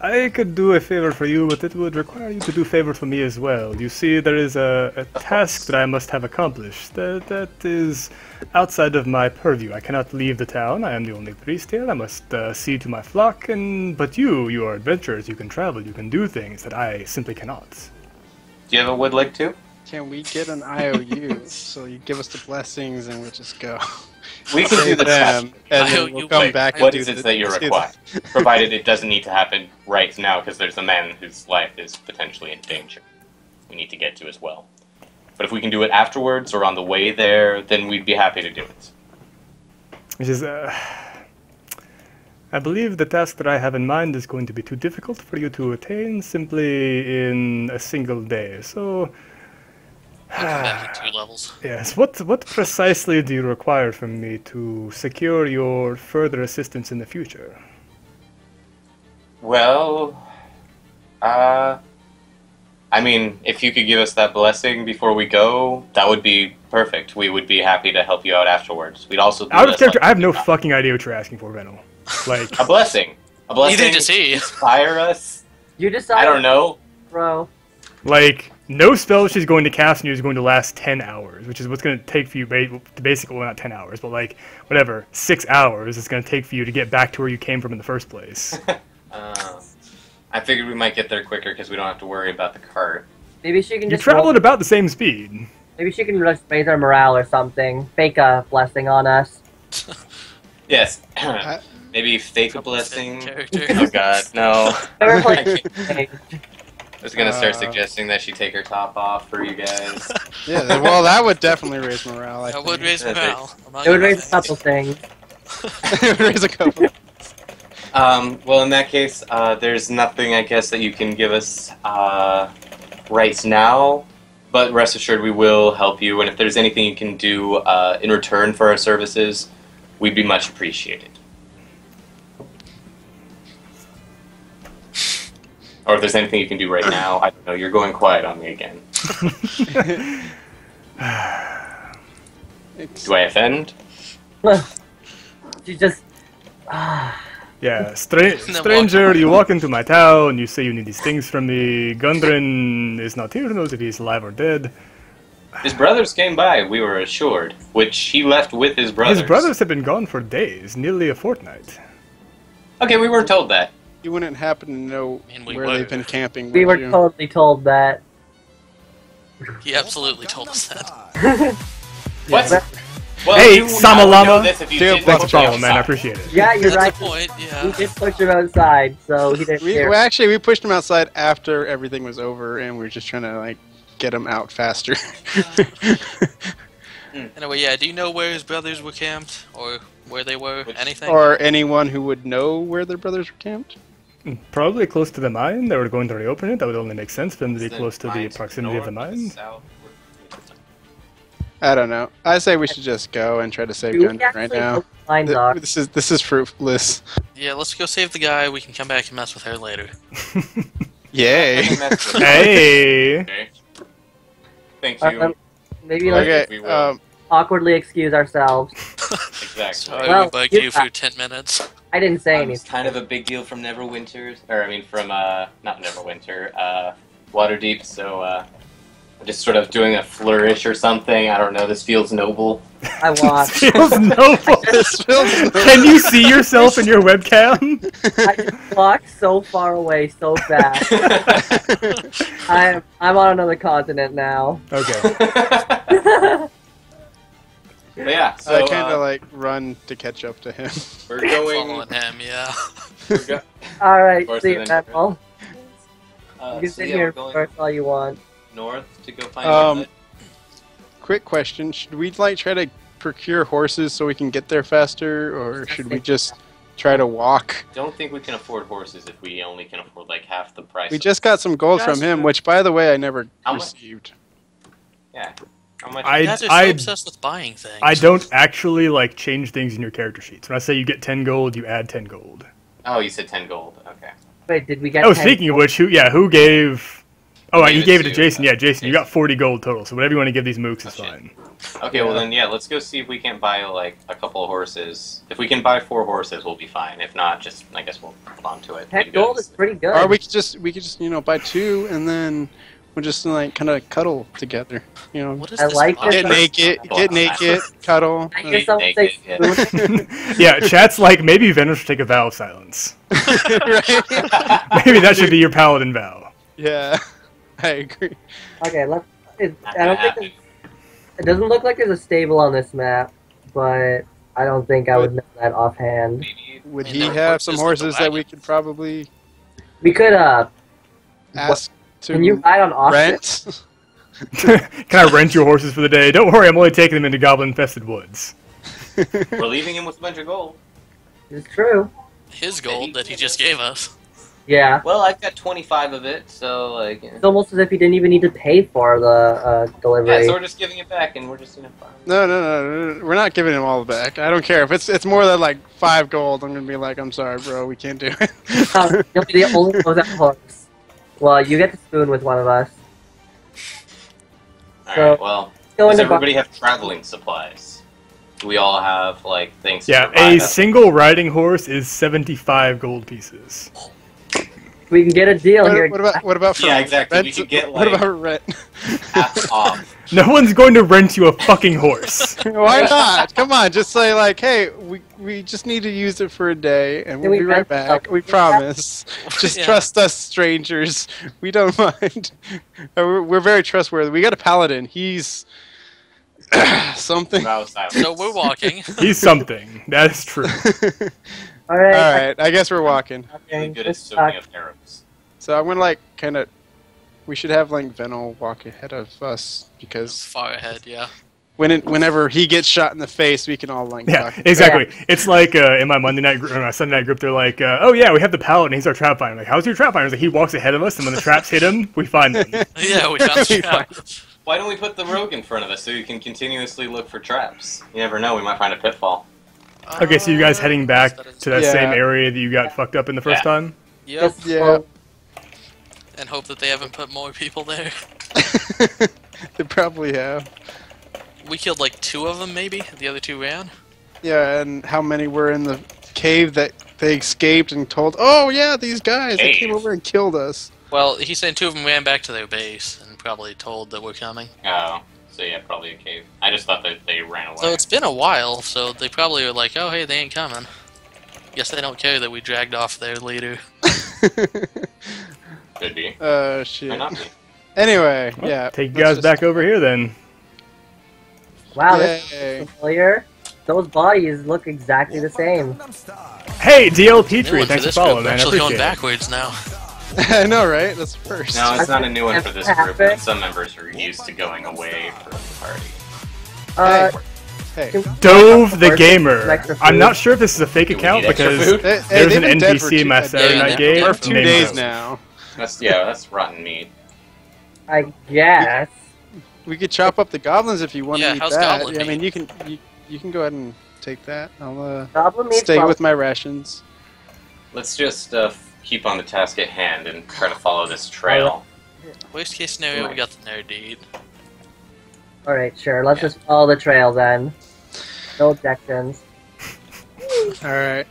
I could do a favor for you, but it would require you to do a favor for me as well. You see, there is a task that I must have accomplished. That is outside of my purview. I cannot leave the town. I am the only priest here. I must see to my flock. But you are adventurers. You can travel. You can do things that I simply cannot. Do you have a wood leg too? Can we get an IOU so you give us the blessings and we'll just go? We can do the task. And then we'll come back and What do is it the- that you require? Provided it doesn't need to happen right now because there's a man whose life is potentially in danger. We need to get to as well. But if we can do it afterwards or on the way there, then we'd be happy to do it. Which is, I believe the task that I have in mind is going to be too difficult for you to attain simply in a single day. So, Back to 2 levels. yes, what precisely do you require from me to secure your further assistance in the future? Well, I mean, if you could give us that blessing before we go, that would be perfect. We would be happy to help you out afterwards. We'd also do Out of this, character, like, I have no fucking idea what you're asking for, Venel. Like, a blessing. A blessing. Easy to see. Inspire us. You decide. I don't know. Bro. like no spell she's going to cast on you is going to last 10 hours, which is what's going to take for you, basically, well, not 10 hours, but like, whatever, 6 hours it's going to take for you to get back to where you came from in the first place. I figured we might get there quicker because we don't have to worry about the cart. Maybe she can You just travel roll- at about the same speed. Maybe she can just raise our morale or something. Fake a blessing on us. Yes. Maybe fake a blessing. Character. Oh god, no. Never I played- was gonna start suggesting that she take her top off for you guys. Yeah, well, that would definitely raise morale. That would raise morale. I'm not It would gonna raise a say. couple things. It would raise a couple. Well, in that case, there's nothing, I guess, that you can give us right now. But rest assured, we will help you. And if there's anything you can do in return for our services, we'd be much appreciated. Or if there's anything you can do right now, I don't know. You're going quiet on me again. Do I offend? She just. Yeah, stranger, you walk into my town, you say you need these things from me. Gundren is not here, who knows if he's alive or dead. His brothers came by, we were assured, which he left with his brothers. His brothers have been gone for days, nearly a fortnight. Okay, we weren't told that. You wouldn't happen to know And we where were. they've been camping, We would were you? totally told that. He absolutely told us that. What? But- Well, Hey, you would Sama know Lama. this if you Dude, didn't Thanks put for me following, man, I outside. appreciate it. Yeah, you're That's right. the point, We yeah. did push him outside, so he didn't care. Well, actually, we pushed him outside after everything was over, and we were just trying to like get him out faster. Anyway, yeah, do you know where his brothers were camped? Or where they were? Which- Anything? Or anyone who would know where their brothers were camped. Probably close to the mine. They were going to reopen it. That would only make sense for them to be Is close to the mine proximity of the north, mine. south? I don't know. I say we should just go and try to save Do we Gundren actually right know now. what the lines are? This is fruitless. Yeah, let's go save the guy. We can come back and mess with her later. Yay! Hey! Okay. Thank you. Maybe let's Okay. We will. awkwardly excuse ourselves. Exactly. Sorry, Well, we bugged you- you for 10 minutes. I didn't say I was anything. kind of a big deal from Neverwinter, or I mean from, not Neverwinter, Waterdeep, so, I'm just sort of doing a flourish or something. I don't know, this feels noble. I watched. Feels noble. This feels Can you see yourself in your webcam? I just walked so far away so fast. I'm on another continent now. Okay. But yeah, So I so, kind of like run to catch up to him. we're going, Following him, yeah. we're go- Alright, Of course, see you, and then- Neville. You can so sit yeah, here we're going first all you want. north to go find Um, Hamlet. quick question: should we like try to procure horses so we can get there faster, or should we just try to walk? Don't think we can afford horses if we only can afford like half the price. We just got some gold from him, which, by the way, I never How much? received. Yeah. How much? You guys are so obsessed with buying things. I don't actually like change things in your character sheets. When I say you get 10 gold, you add 10 gold. Oh, you said 10 gold. Okay. Wait, did we get? Oh, 10 speaking of which, who gave? Oh, Gave you it gave it to to, Jason. Yeah, Jason, you got 40 gold total. So whatever you want to give these mooks is shit. fine. Okay, well then, yeah, let's go see if we can't buy like a couple of horses. If we can buy 4 horses, we'll be fine. If not, just I guess we'll hold on to it. 10 gold is pretty good. Or we could just buy 2 and then we'll just like kind of cuddle together. You know, What is I this like box? get naked, cuddle. I hear someone say Naked, spoon. Yeah, chat's like, maybe Venom should take a vow of silence. Right? Maybe that should be your paladin vow. Yeah, I agree. Okay, let's. I don't think it doesn't look like there's a stable on this map, but I don't think I would know that offhand. Maybe Would I mean, he there have are some horses with horses the that we wagon. could probably We could ask to can you ride on auction? rent? Can I rent your horses for the day? Don't worry, I'm only taking them into goblin-infested woods. we're leaving him with a bunch of gold. It's true. His gold that he just gave us. Yeah. Well, I've got 25 of it, so like. It's almost as if he didn't even need to pay for the delivery. Yeah, so we're just giving it back, and we're just farming. No, we're not giving him all back. I don't care if it's more than like 5 gold. I'm gonna be like, I'm sorry, bro, we can't do it. You'll be the only one that horse. Well, you get to spoon with one of us. Alright, well, Go does into everybody have traveling supplies? Do we all have, like, things to Yeah, provide a us? single riding horse is 75 gold pieces. We can get a deal here. What about for Yeah, exactly. We rent? could get, what like- about rent? half off. No one's going to rent you a fucking horse. Why not? Come on, just say like, hey, we just need to use it for a day, and we'll we be right rent back. something? We promise. Just Yeah. trust us, strangers. We don't mind. We're very trustworthy. We got a paladin. He's something. Vow of silence. So we're walking. He's something. That is true. All right. All right, I guess we're walking. Really good at Let's soaking up arrows. So I'm gonna like kind of. We should have like Venel walk ahead of us because Far ahead, yeah. whenever he gets shot in the face, we can all like. Yeah, walk. exactly. It's like in my Monday night or my Sunday night group, they're like, "Oh yeah, we have the paladin. He's our trap finder." I'm like, "How's your trap finder?" He's like, "He walks ahead of us, and when the traps hit him, we find them." Yeah, we found We the trap. Why don't we put the rogue in front of us so you can continuously look for traps? You never know, we might find a pitfall. Okay, so you guys heading back to that Yeah. same area that you got fucked up in the first Yeah. time? Yep, Yeah. and hope that they haven't put more people there. They probably have. We killed like 2 of them, maybe. The other 2 ran. Yeah, and how many were in the cave that they escaped and told, oh yeah, these guys, they came Cave. over and killed us. Well, he's saying 2 of them ran back to their base and probably told that we're coming. Oh, so yeah, probably a cave. I just thought that they ran away. So it's been a while, so they probably were like, oh hey, they ain't coming. Guess they don't care that we dragged off their leader. Could be. Shit. Might not be. Anyway, yeah. Take you let's guys just- back over here then. Wow, this Yay. is familiar. Those bodies look exactly the same. Hey, DL New Petrie, one for thanks for this following, group, man. I actually going appreciate it. backwards now. I know, right? That's the first. No, it's not a new one for this group, but some members are used to going away from the party. Uh, Hey, can- Dove the Horses, Gamer. extra I'm food. not sure if this is a fake Do we account need extra because food? Hey, there's they've an been dead for NPC in my two- Saturday yeah, night they're game. for 2 named days Dove. now. That's rotten meat. I guess. We could chop up the goblins if you want Yeah, to eat how's that. goblin I mean, meat? you can go ahead and take that. I'll Goblin meat's stay well- with my rations. Let's just keep on the task at hand and try to follow this trail. Worst case scenario, we got the nerd to eat. Alright, sure. Let's Yeah. just follow the trail then. No objections. All right.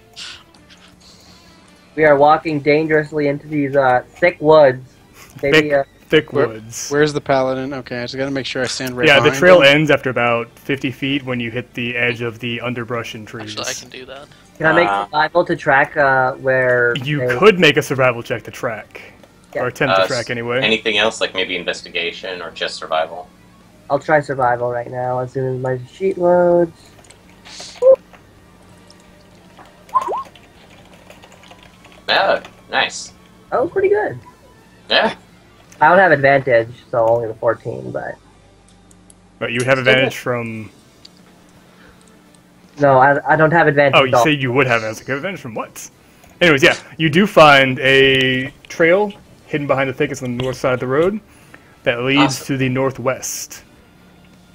We are walking dangerously into these thick woods. Maybe Thick Where- woods. Where's the paladin? Okay, I just gotta make sure I stand right Yeah, the behind trail him. ends after about 50 feet when you hit the edge of the underbrush and trees. Actually, I can do that. can I make Uh, survival to track where You they- could make a survival check to track. Yeah. Or attempt to track anyway. Anything else, like maybe investigation or just survival? I'll try survival right now as soon as my sheet loads. Yeah, nice. Oh, pretty good. Yeah. I don't have advantage, so only the 14, but Right, you would have advantage from... No, I don't have advantage. Oh, you say you would have advantage from what? Anyways, yeah, you do find a trail hidden behind the thickets on the north side of the road that leads to the northwest.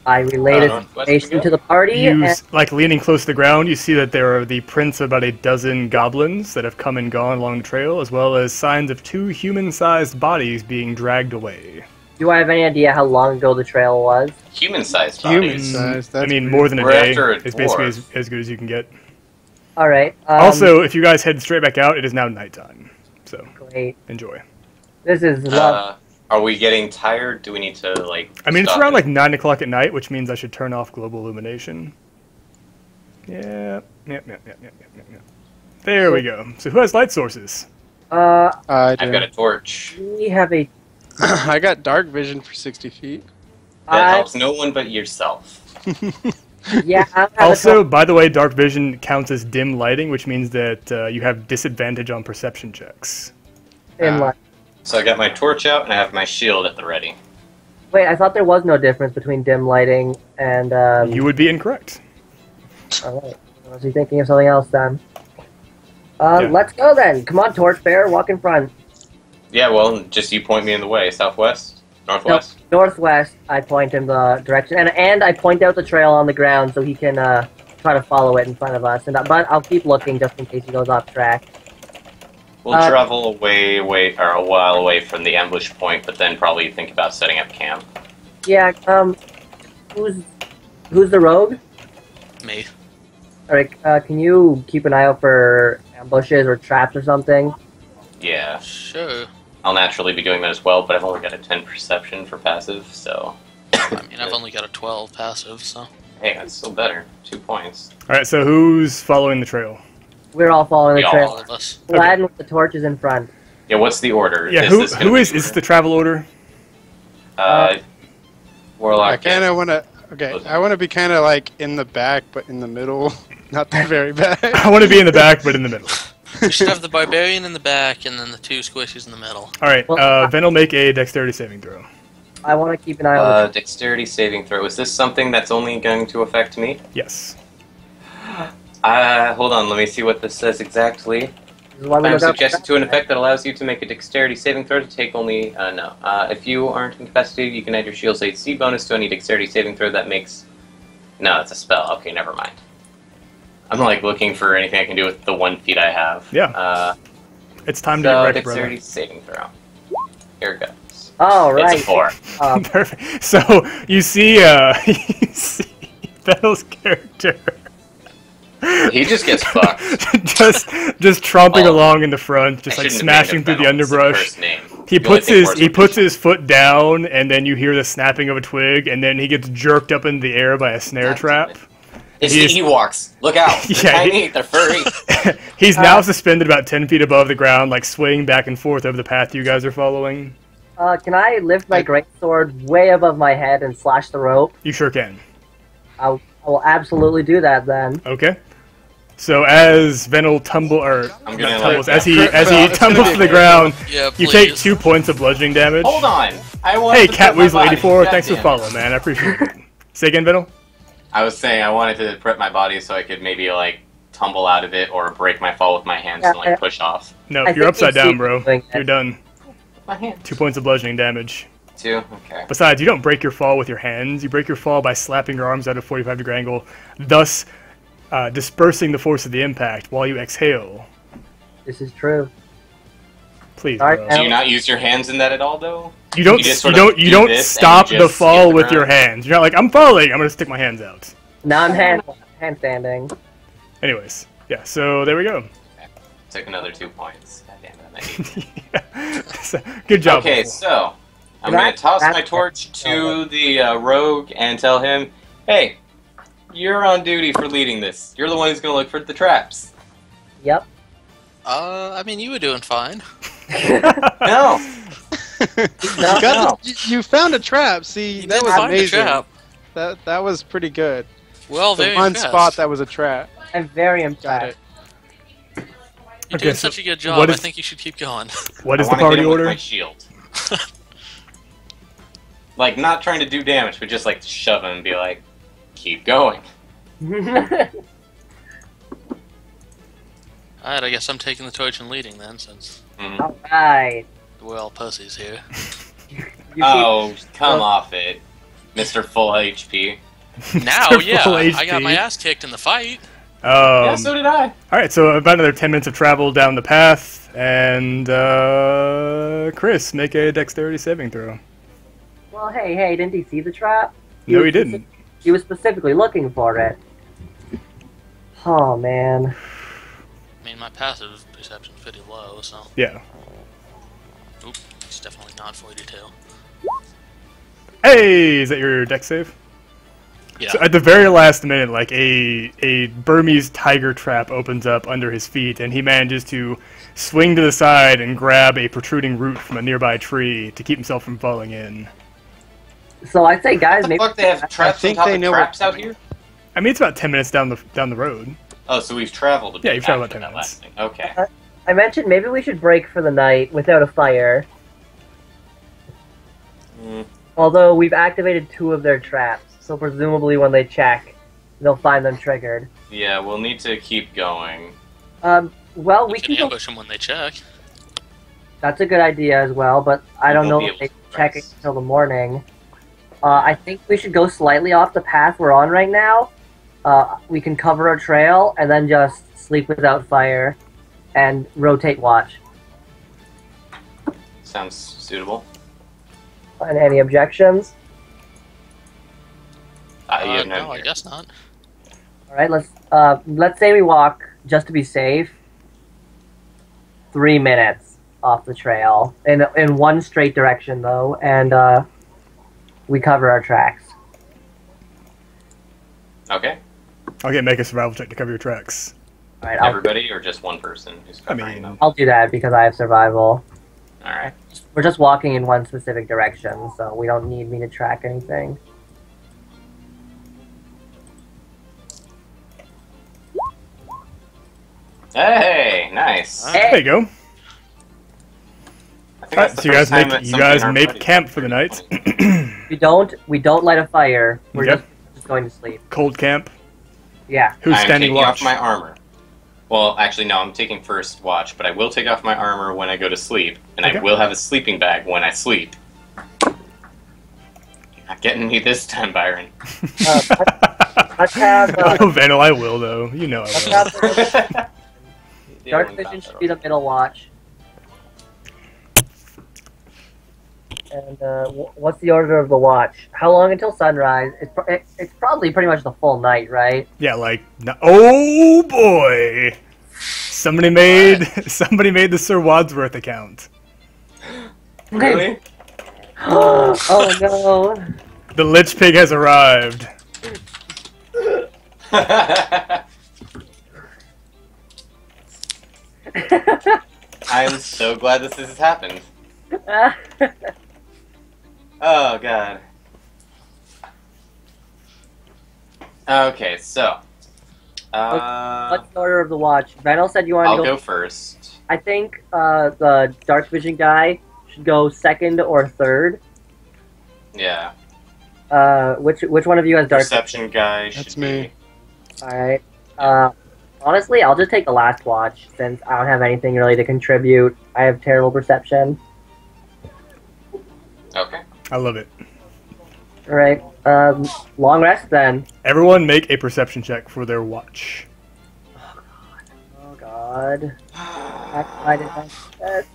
I related information to the party. Like leaning close to the ground, you see that there are the prints of about a dozen goblins that have come and gone along the trail, as well as signs of 2 human-sized bodies being dragged away. Do I have any idea how long ago the trail was? Human-sized bodies. Human-sized. I mean, more than a day. It's basically dwarf. as good as you can get. All right. Also, if you guys head straight back out, it is now nighttime. So, great. Enjoy. This is love. Are we getting tired? Do we need to, like... I mean, it's around like 9 o'clock at night, which means I should turn off global illumination. Yeah. There we go. So who has light sources? I've got a torch. We have a... I got dark vision for 60 feet. That helps no one but yourself. Yeah. Also, by the way, dark vision counts as dim lighting, which means that you have disadvantage on perception checks. So I got my torch out, and I have my shield at the ready. Wait, I thought there was no difference between dim lighting and... You would be incorrect. Alright. Was he thinking of something else then? Let's go then. Come on, Torchbearer, walk in front. Yeah, well, just you point me in the way. Southwest? Northwest? No, northwest. I point him the direction. And I point out the trail on the ground so he can try to follow it in front of us. But I'll keep looking just in case he goes off track. We'll travel a while away from the ambush point, but then probably think about setting up camp. Yeah, who's the rogue? Me. Alright, can you keep an eye out for ambushes or traps or something? Yeah. Sure. I'll naturally be doing that as well, but I've only got a 10 perception for passive, so... I mean, I've only got a 12 passive, so... Hey, that's still better. 2 points. Alright, so who's following the trail? We're all following the trail. All of us. Aladdin with the torches in front. Yeah, what's the order? Yeah, who is the travel order? Warlock. I kind of want to... Okay, I want to be kind of like in the back, but in the middle. Not the very back. I want to be in the back, but in the middle. You should have the barbarian in the back, and then the 2 squishies in the middle. Alright, Ven will make a dexterity saving throw. I want to keep an eye on the... Dexterity saving throw. Is this something that's only going to affect me? Yes. Hold on, let me see what this says exactly. I'm suggested to an effect that allows you to make a dexterity saving throw to take only... no. If you aren't incapacitated, you can add your shield's AC bonus to any dexterity saving throw that makes... No, that's a spell. Okay, never mind. I'm like looking for anything I can do with the 1 feat I have. Yeah. It's time to get wrecked, dexterity brother. saving throw. Here it goes. Oh, right. It's a 4. Perfect. So, you see Venel's character... He just gets fucked. just tromping along in the front, just like smashing through the underbrush. He puts his foot down, and then you hear the snapping of a twig, and then he gets jerked up in the air by a snare trap. It's the Ewoks. Look out! They're tiny. They're furry. He's now suspended about 10 feet above the ground, like swaying back and forth over the path you guys are following. Can I lift my greatsword way above my head and slash the rope? You sure can. I will absolutely do that then. Okay. So as Venel as he tumbles to the ground, you take 2 points of bludgeoning damage. Hold on. Hey, Catweasel84, thanks for following, man. I appreciate it. Say again, Venel? I was saying I wanted to prep my body so I could maybe like tumble out of it or break my fall with my hands and like push off. No, you're upside down, bro. You're done. My hands. 2 points of bludgeoning damage. 2? Okay. Besides, you don't break your fall with your hands. You break your fall by slapping your arms at a 45-degree angle, thus dispersing the force of the impact while you exhale. This is true. Please, bro. Do you not use your hands in that at all, though? You don't stop the fall with your hands. You're not like, I'm falling, I'm gonna stick my hands out. Now I'm handstanding. Anyways, yeah, so there we go. Okay. Took another 2 points. God damn it, So, good job. Okay, so I'm gonna toss my torch to the rogue and tell him, hey, you're on duty for leading this. You're the one who's gonna look for the traps. Yep. I mean, you were doing fine. No. You found a trap. See, that was amazing. That was pretty good. Well, the one spot that was a trap. I'm very impressed. You're doing such a good job. I think you should keep going. What is the party order? My shield. Like, not trying to do damage, but just, like, shove him and be like, keep going. Alright, I guess I'm taking the torch and leading then, since Mhm. Alright. we're all pussies here. Oh, come off it, Mr. Full HP. Now, Full yeah, I got HP. my ass kicked in the fight. Yeah, so did I. Alright, so about another 10 minutes of travel down the path, and Chris, make a dexterity saving throw. Well, hey, didn't he see the trap? No, he was didn't. He was specifically looking for it. Oh, man. I mean, my passive perception's pretty low, so... Yeah. Oop, it's definitely not 42. Hey, is that your dex save? Yeah. So at the very last minute, like a Burmese tiger trap opens up under his feet, and he manages to swing to the side and grab a protruding root from a nearby tree to keep himself from falling in. So I say, guys, What the maybe... fuck, they have traps on think top they of know traps what- out here? I mean, it's about 10 minutes down the road. Oh, so we've traveled a bit. Yeah, you've traveled after about 10 that last minutes. thing. Okay. I mentioned maybe we should break for the night without a fire. Mm. Although we've activated 2 of their traps, so presumably when they check, they'll find them triggered. Yeah, we'll need to keep going. Well, We we can can go... ambush them when they check. That's a good idea as well, but I don't They'll know be if they able to check rest. it until the morning. I think we should go slightly off the path we're on right now. We can cover a trail and then just sleep without fire and rotate watch. Sounds suitable. And any objections? You have No, I here. guess not. All right, let's say we walk just to be safe. 3 minutes off the trail in one straight direction though, and we cover our tracks. Okay. Okay, make a survival check to cover your tracks. All right, Everybody or just one person who's I covering mean- them? I'll do that because I have survival. Alright. We're just walking in one specific direction, so we don't need me to track anything. Hey, nice. Hey. There you go. I think Alright, that's the so you guys first time make that you something guys in our make buddy camp got for the pretty night. funny. We don't light a fire. We're Okay. just going to sleep. Cold camp. Yeah. Who's I'm standing taking watch? off my armor. Well, actually, no, I'm taking first watch, but I will take off my armor when I go to sleep, and Okay. I will have a sleeping bag when I sleep. You're not getting me this time, Byron. Let's have Oh, Vandal, I will though. You know I let's will. have The Dark other one Vision found should that be the middle watch. And what's the order of the watch? How long until sunrise? It's probably pretty much the full night, right? Yeah, like oh boy, somebody made the Sir Wadsworth account. Really? Oh no! The Lich Pig has arrived. I'm so glad this has happened. Oh, God. Okay, so. What's the order of the watch? Vandal said you wanted I'll to go first. I think the Dark Vision guy should go second or third. Yeah. Which one of you has Dark? Perception guy That's should me. All right. Honestly, I'll just take the last watch since I don't have anything really to contribute. I have terrible perception. be. Okay. I love it. All right. Long rest then. Everyone make a perception check for their watch. Oh God. I did not do that.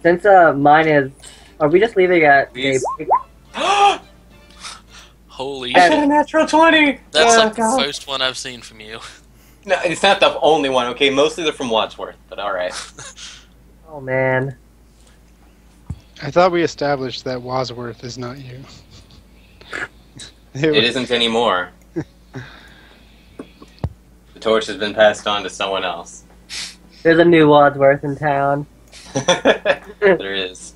Since mine is, are we just leaving at? Please. Holy I got shit. a natural 20! That's Oh, like God. the first one I've seen from you. No, it's not the only one, okay? Mostly they're from Wadsworth, but alright. Oh man. I thought we established that Wadsworth is not you. It isn't anymore. The torch has been passed on to someone else. There's a new Wadsworth in town. There is.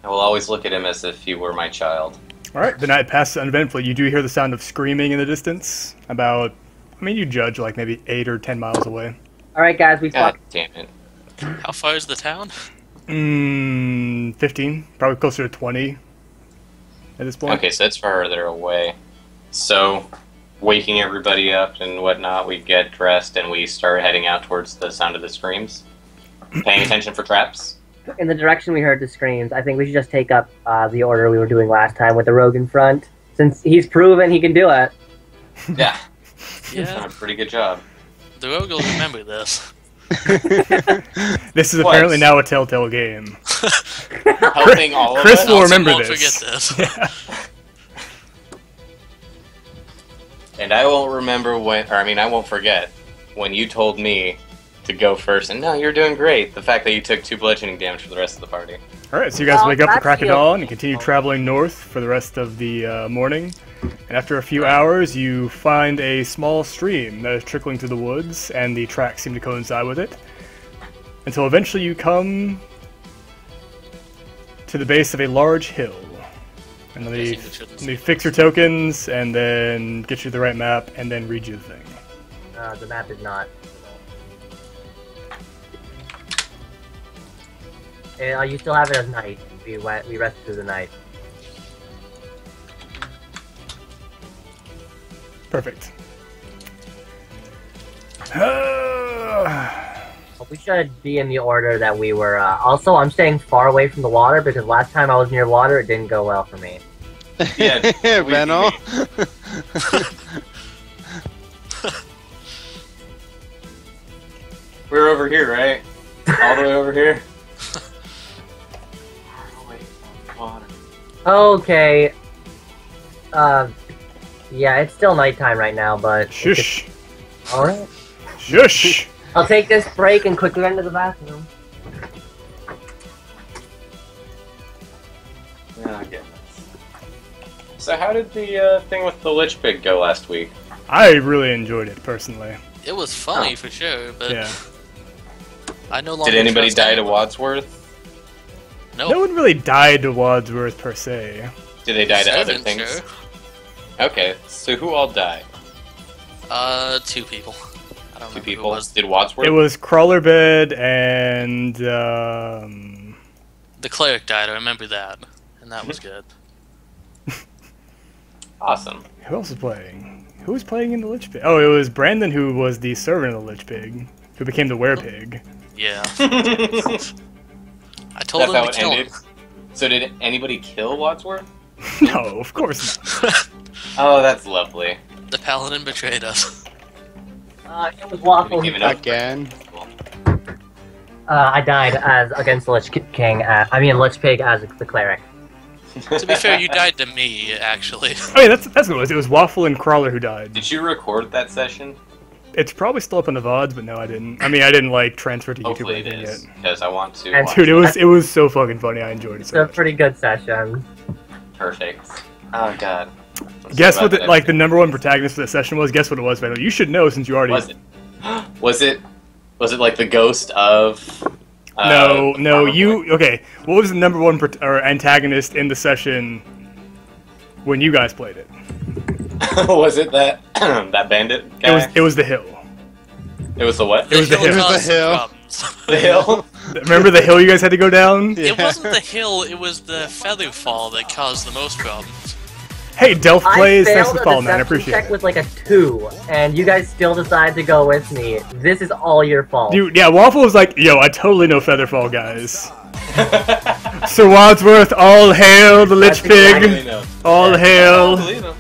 I will always look at him as if he were my child. All right, the night passes uneventfully. You do hear the sound of screaming in the distance. About, I mean, you judge like maybe 8 or 10 miles away. All right, guys, we God fucked. damn it. How far is the town? 15, probably closer to 20 at this point. Okay, so that's farther away. So, waking everybody up and whatnot, we get dressed and we start heading out towards the sound of the screams. Paying attention for traps. In the direction we heard the screams, I think we should just take up the order we were doing last time with the rogue in front. Since he's proven he can do it. Yeah. Yeah. Pretty good job. The rogue will remember this. This is What? apparently now a telltale game. Helping all of Chris us. will Nelson remember won't this. forget this. Yeah. And I won't remember when, or I mean, I won't forget when you told me to go first. And no, you're doing great. The fact that you took 2 bludgeoning damage for the rest of the party. Alright, so you guys Well, wake up at that's crack of the- dawn and continue traveling north for the rest of the morning. And after a few hours, you find a small stream that is trickling through the woods, and the tracks seem to coincide with it. Until eventually you come to the base of a large hill. And let me, Guessing we shouldn't let me fix your tokens, and then get you the right map, and then read you the thing. The map is not. You still have it as night. We rested through the night. Perfect. We should be in the order that we were. Also, I'm staying far away from the water because last time I was near water, it didn't go well for me. Yeah, Venal. We're over here, right? All the way over here? Okay. Yeah, it's still nighttime right now, but... Shush! Alright. Shush! I'll take this break and quickly run to the bathroom. Oh, goodness. So how did the thing with the Lich Pig go last week? I really enjoyed it, personally. It was funny for sure, but Yeah. I no longer Did anybody trust die to anyone. Wadsworth? Nope. No one really died to Wadsworth, per se. Did they die to other Seven, things? sure. Okay, so who all died? 2 people. I don't 2 know who people? it was. Did Wadsworth? It was Crawlerbed and, The cleric died, I remember that. And that was good. Awesome. who else was playing? Who was playing in the Lich Pig? Oh, it was Brandon, who was the servant of the Lich Pig, who became the Werepig. Yeah. That's I told how him to it kill ended? him. So did anybody kill Wadsworth? No, of course not. Oh, that's lovely. The paladin betrayed us. It was Waffle. Give it up. Again. I died as against the Lich King. Lich Pig as the cleric. To be fair, you died to me, actually. Oh yeah, that's what it was. It was Waffle and Crawler who died. Did you record that session? It's probably still up on the VODs, but no, I didn't. I mean, I didn't like transfer to YouTube or Hopefully it anything is, yet. because I want to And watch Dude, it. it was so fucking funny. I enjoyed it It's so a much. pretty good session. Perfect. Oh, God. I'm Guess so what? glad that The ended. #1 protagonist for the session was. Guess what it was, Vandal? You should know since you already. Was it? Was it like the ghost of... No, probably. you. Okay, what was the #1 or antagonist in the session when you guys played it? Was it that that bandit guy? It was the hill. It was the what? It was the hill. caused The hill. problems. The hill? Remember the hill you guys had to go down? Yeah. It wasn't the hill, it was the feather fall that caused the most problems. Hey, Delph I plays. Thanks failed for a following, man. I deception appreciate check it. with like a 2, and you guys still decide to go with me. This is all your fault. Dude, yeah, Waffle was like, yo, I totally know Featherfall, guys. Sir Wadsworth, all hail the Lich That's exactly Pig. know. All I hail. believe him.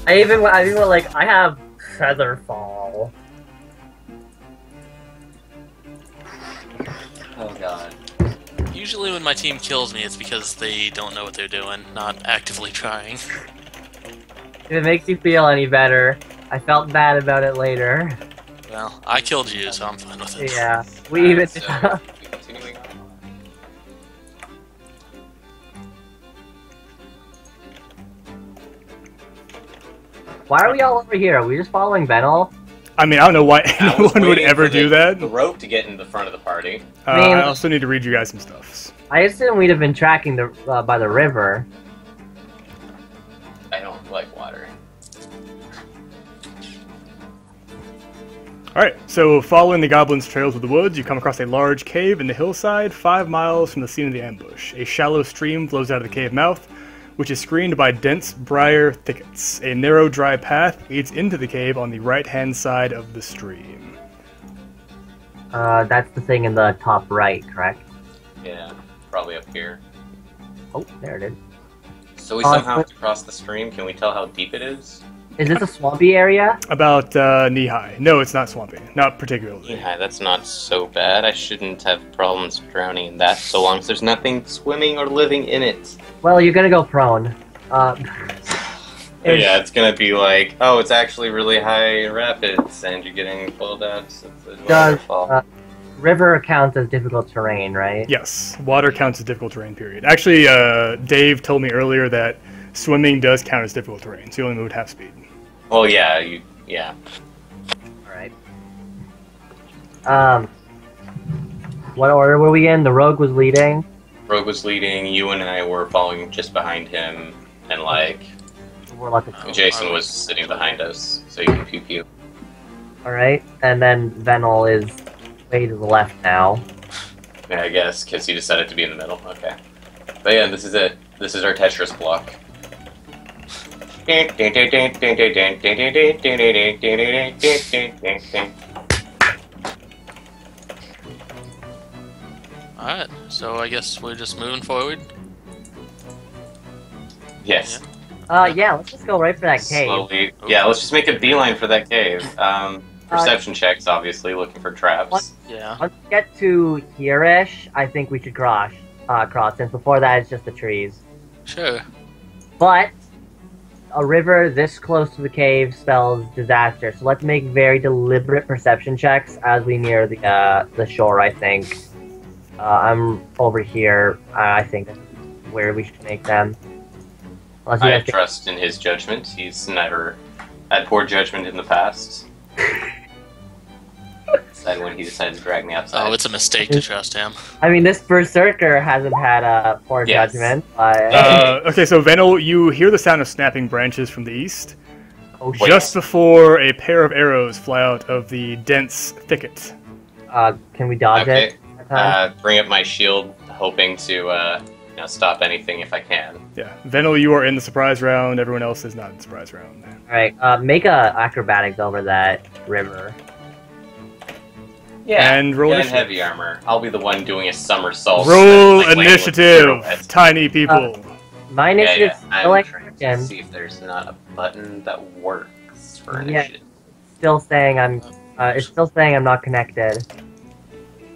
I even went like, I have Featherfall. Oh, God. Usually when my team kills me, it's because they don't know what they're doing, not actively trying. If it makes you feel any better, I felt bad about it later. Well, I killed you, so I'm fine with it. Yeah, we even. So, continuing on. Why are we all over here? Are we just following Benel? I mean, I don't know why I was anyone would waiting ever for do the that. rope to get in the front of the party. Man. I also need to read you guys some stuff. I assume we'd have been tracking the by the river. I don't like water. Alright, so following the goblins' trail through the woods, you come across a large cave in the hillside 5 miles from the scene of the ambush. A shallow stream flows out of the cave mouth, which is screened by dense briar thickets. A narrow, dry path leads into the cave on the right-hand side of the stream. That's the thing in the top right, correct? Yeah, probably up here. Oh, there it is. So we somehow have to cross the stream. Can we tell how deep it is? Is this a swampy area? About knee-high. No, it's not swampy. Not particularly. Yeah, that's not so bad. I shouldn't have problems drowning in that so long as there's nothing swimming or living in it. Well, you're gonna go prone. Yeah, it's gonna be like, oh, it's actually really high rapids, and you're getting pulled out. So it's a waterfall. River counts as difficult terrain, right? Yes, water counts as difficult terrain, period. Actually, Dave told me earlier that swimming does count as difficult terrain, so you only move at half speed. Oh, yeah, yeah. Alright. What order were we in? The rogue was leading? Rogue was leading, you and I were following just behind him, and, like, Jason was sitting behind us, so you can pew-pew. Alright, and then Venel is way to the left now. Yeah, I guess, because he decided to be in the middle. Okay. But yeah, this is it. This is our Tetris block. Alright, so I guess we're just moving forward. Yes. Yeah, let's just go right for that cave. Slowly. Yeah, let's just make a beeline for that cave. Perception checks, obviously, looking for traps. Yeah. Once we get to here-ish, I think we should cross, since before that it's just the trees. Sure. But a river this close to the cave spells disaster, so let's make very deliberate perception checks as we near the shore, I think. I'm over here. I think that's where we should make them. Unless you I guys trust in his judgment. He's never had poor judgment in the past. Decided when he decided to drag me outside. Oh, it's a mistake to trust him. I mean, this berserker hasn't had a poor judgment. Okay, so Venel, you hear the sound of snapping branches from the east. Oh, just before a pair of arrows fly out of the dense thicket. Can we dodge it? Bring up my shield, hoping to stop anything if I can. Yeah, Venel, you are in the surprise round. Everyone else is not in the surprise round. All right, make a acrobatics over that river. Yeah, and roll get in heavy armor. I'll be the one doing a somersault. Roll initiative, tiny people. My initiative is still I'm trying to see if there's not a button that works for initiative. Still saying it's still saying I'm not connected.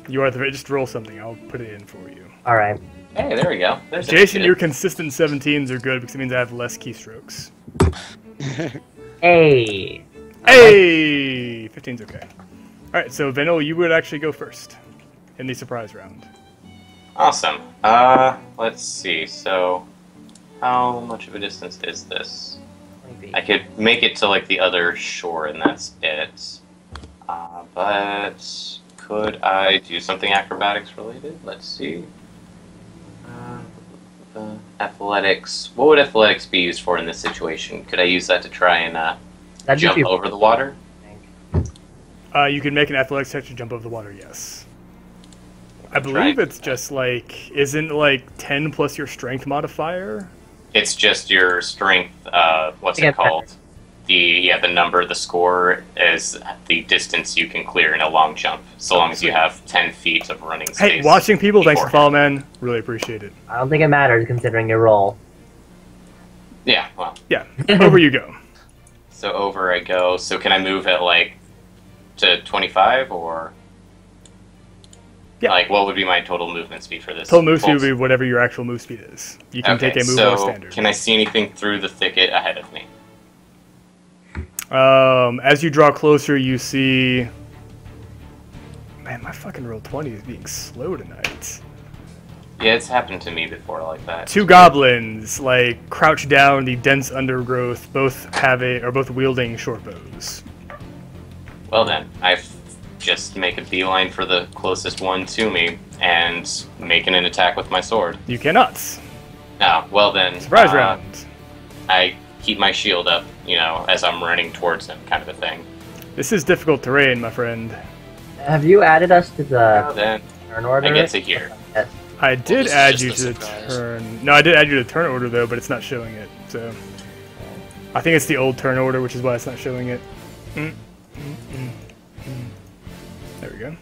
You are just roll something. I'll put it in for you. All right. Hey, there we go. There's Jason, your consistent 17s are good because it means I have less keystrokes. Hey. Hey, 15's okay. All right, so Venel, you would actually go first in the surprise round. Awesome. Let's see. So, how much of a distance is this? Maybe. I could make it to like the other shore, and that's it. But could I do something acrobatics related? Let's see. Athletics. What would athletics be used for in this situation? Could I use that to try and jump over the water? You can make an athletics check to jump over the water, yes. I believe it's just like, isn't like 10 plus your strength modifier? It's just your strength, what's it called? The number, the score is the distance you can clear in a long jump, so long as you have 10 feet of running space. Hey, watching people, thanks for the follow, man. Really appreciate it. I don't think it matters considering your role. Yeah, well. Yeah, over you go. So over I go. So can I move at like to 25 or? Yeah. Like what would be my total movement speed for this? Total move speed would be whatever your actual move speed is. You can take a move on standard. Can I see anything through the thicket ahead of me? As you draw closer, you see... Man, my fucking roll 20 is being slow tonight. Yeah, it's happened to me before like that. Two goblins, like, crouch down in the dense undergrowth, both wielding short bows. Well then, I just make a beeline for the closest one to me, and making an attack with my sword. You cannot. Ah, well then... Surprise round. I keep my shield up, as I'm running towards him, kind of a thing. This is difficult terrain, my friend. Have you added us to the Oh, then turn order? I get to here. Yes. I did this is add just you a to the surprise. turn. No, I did add you to the turn order though, but it's not showing it. So I think it's the old turn order, which is why it's not showing it. There we go.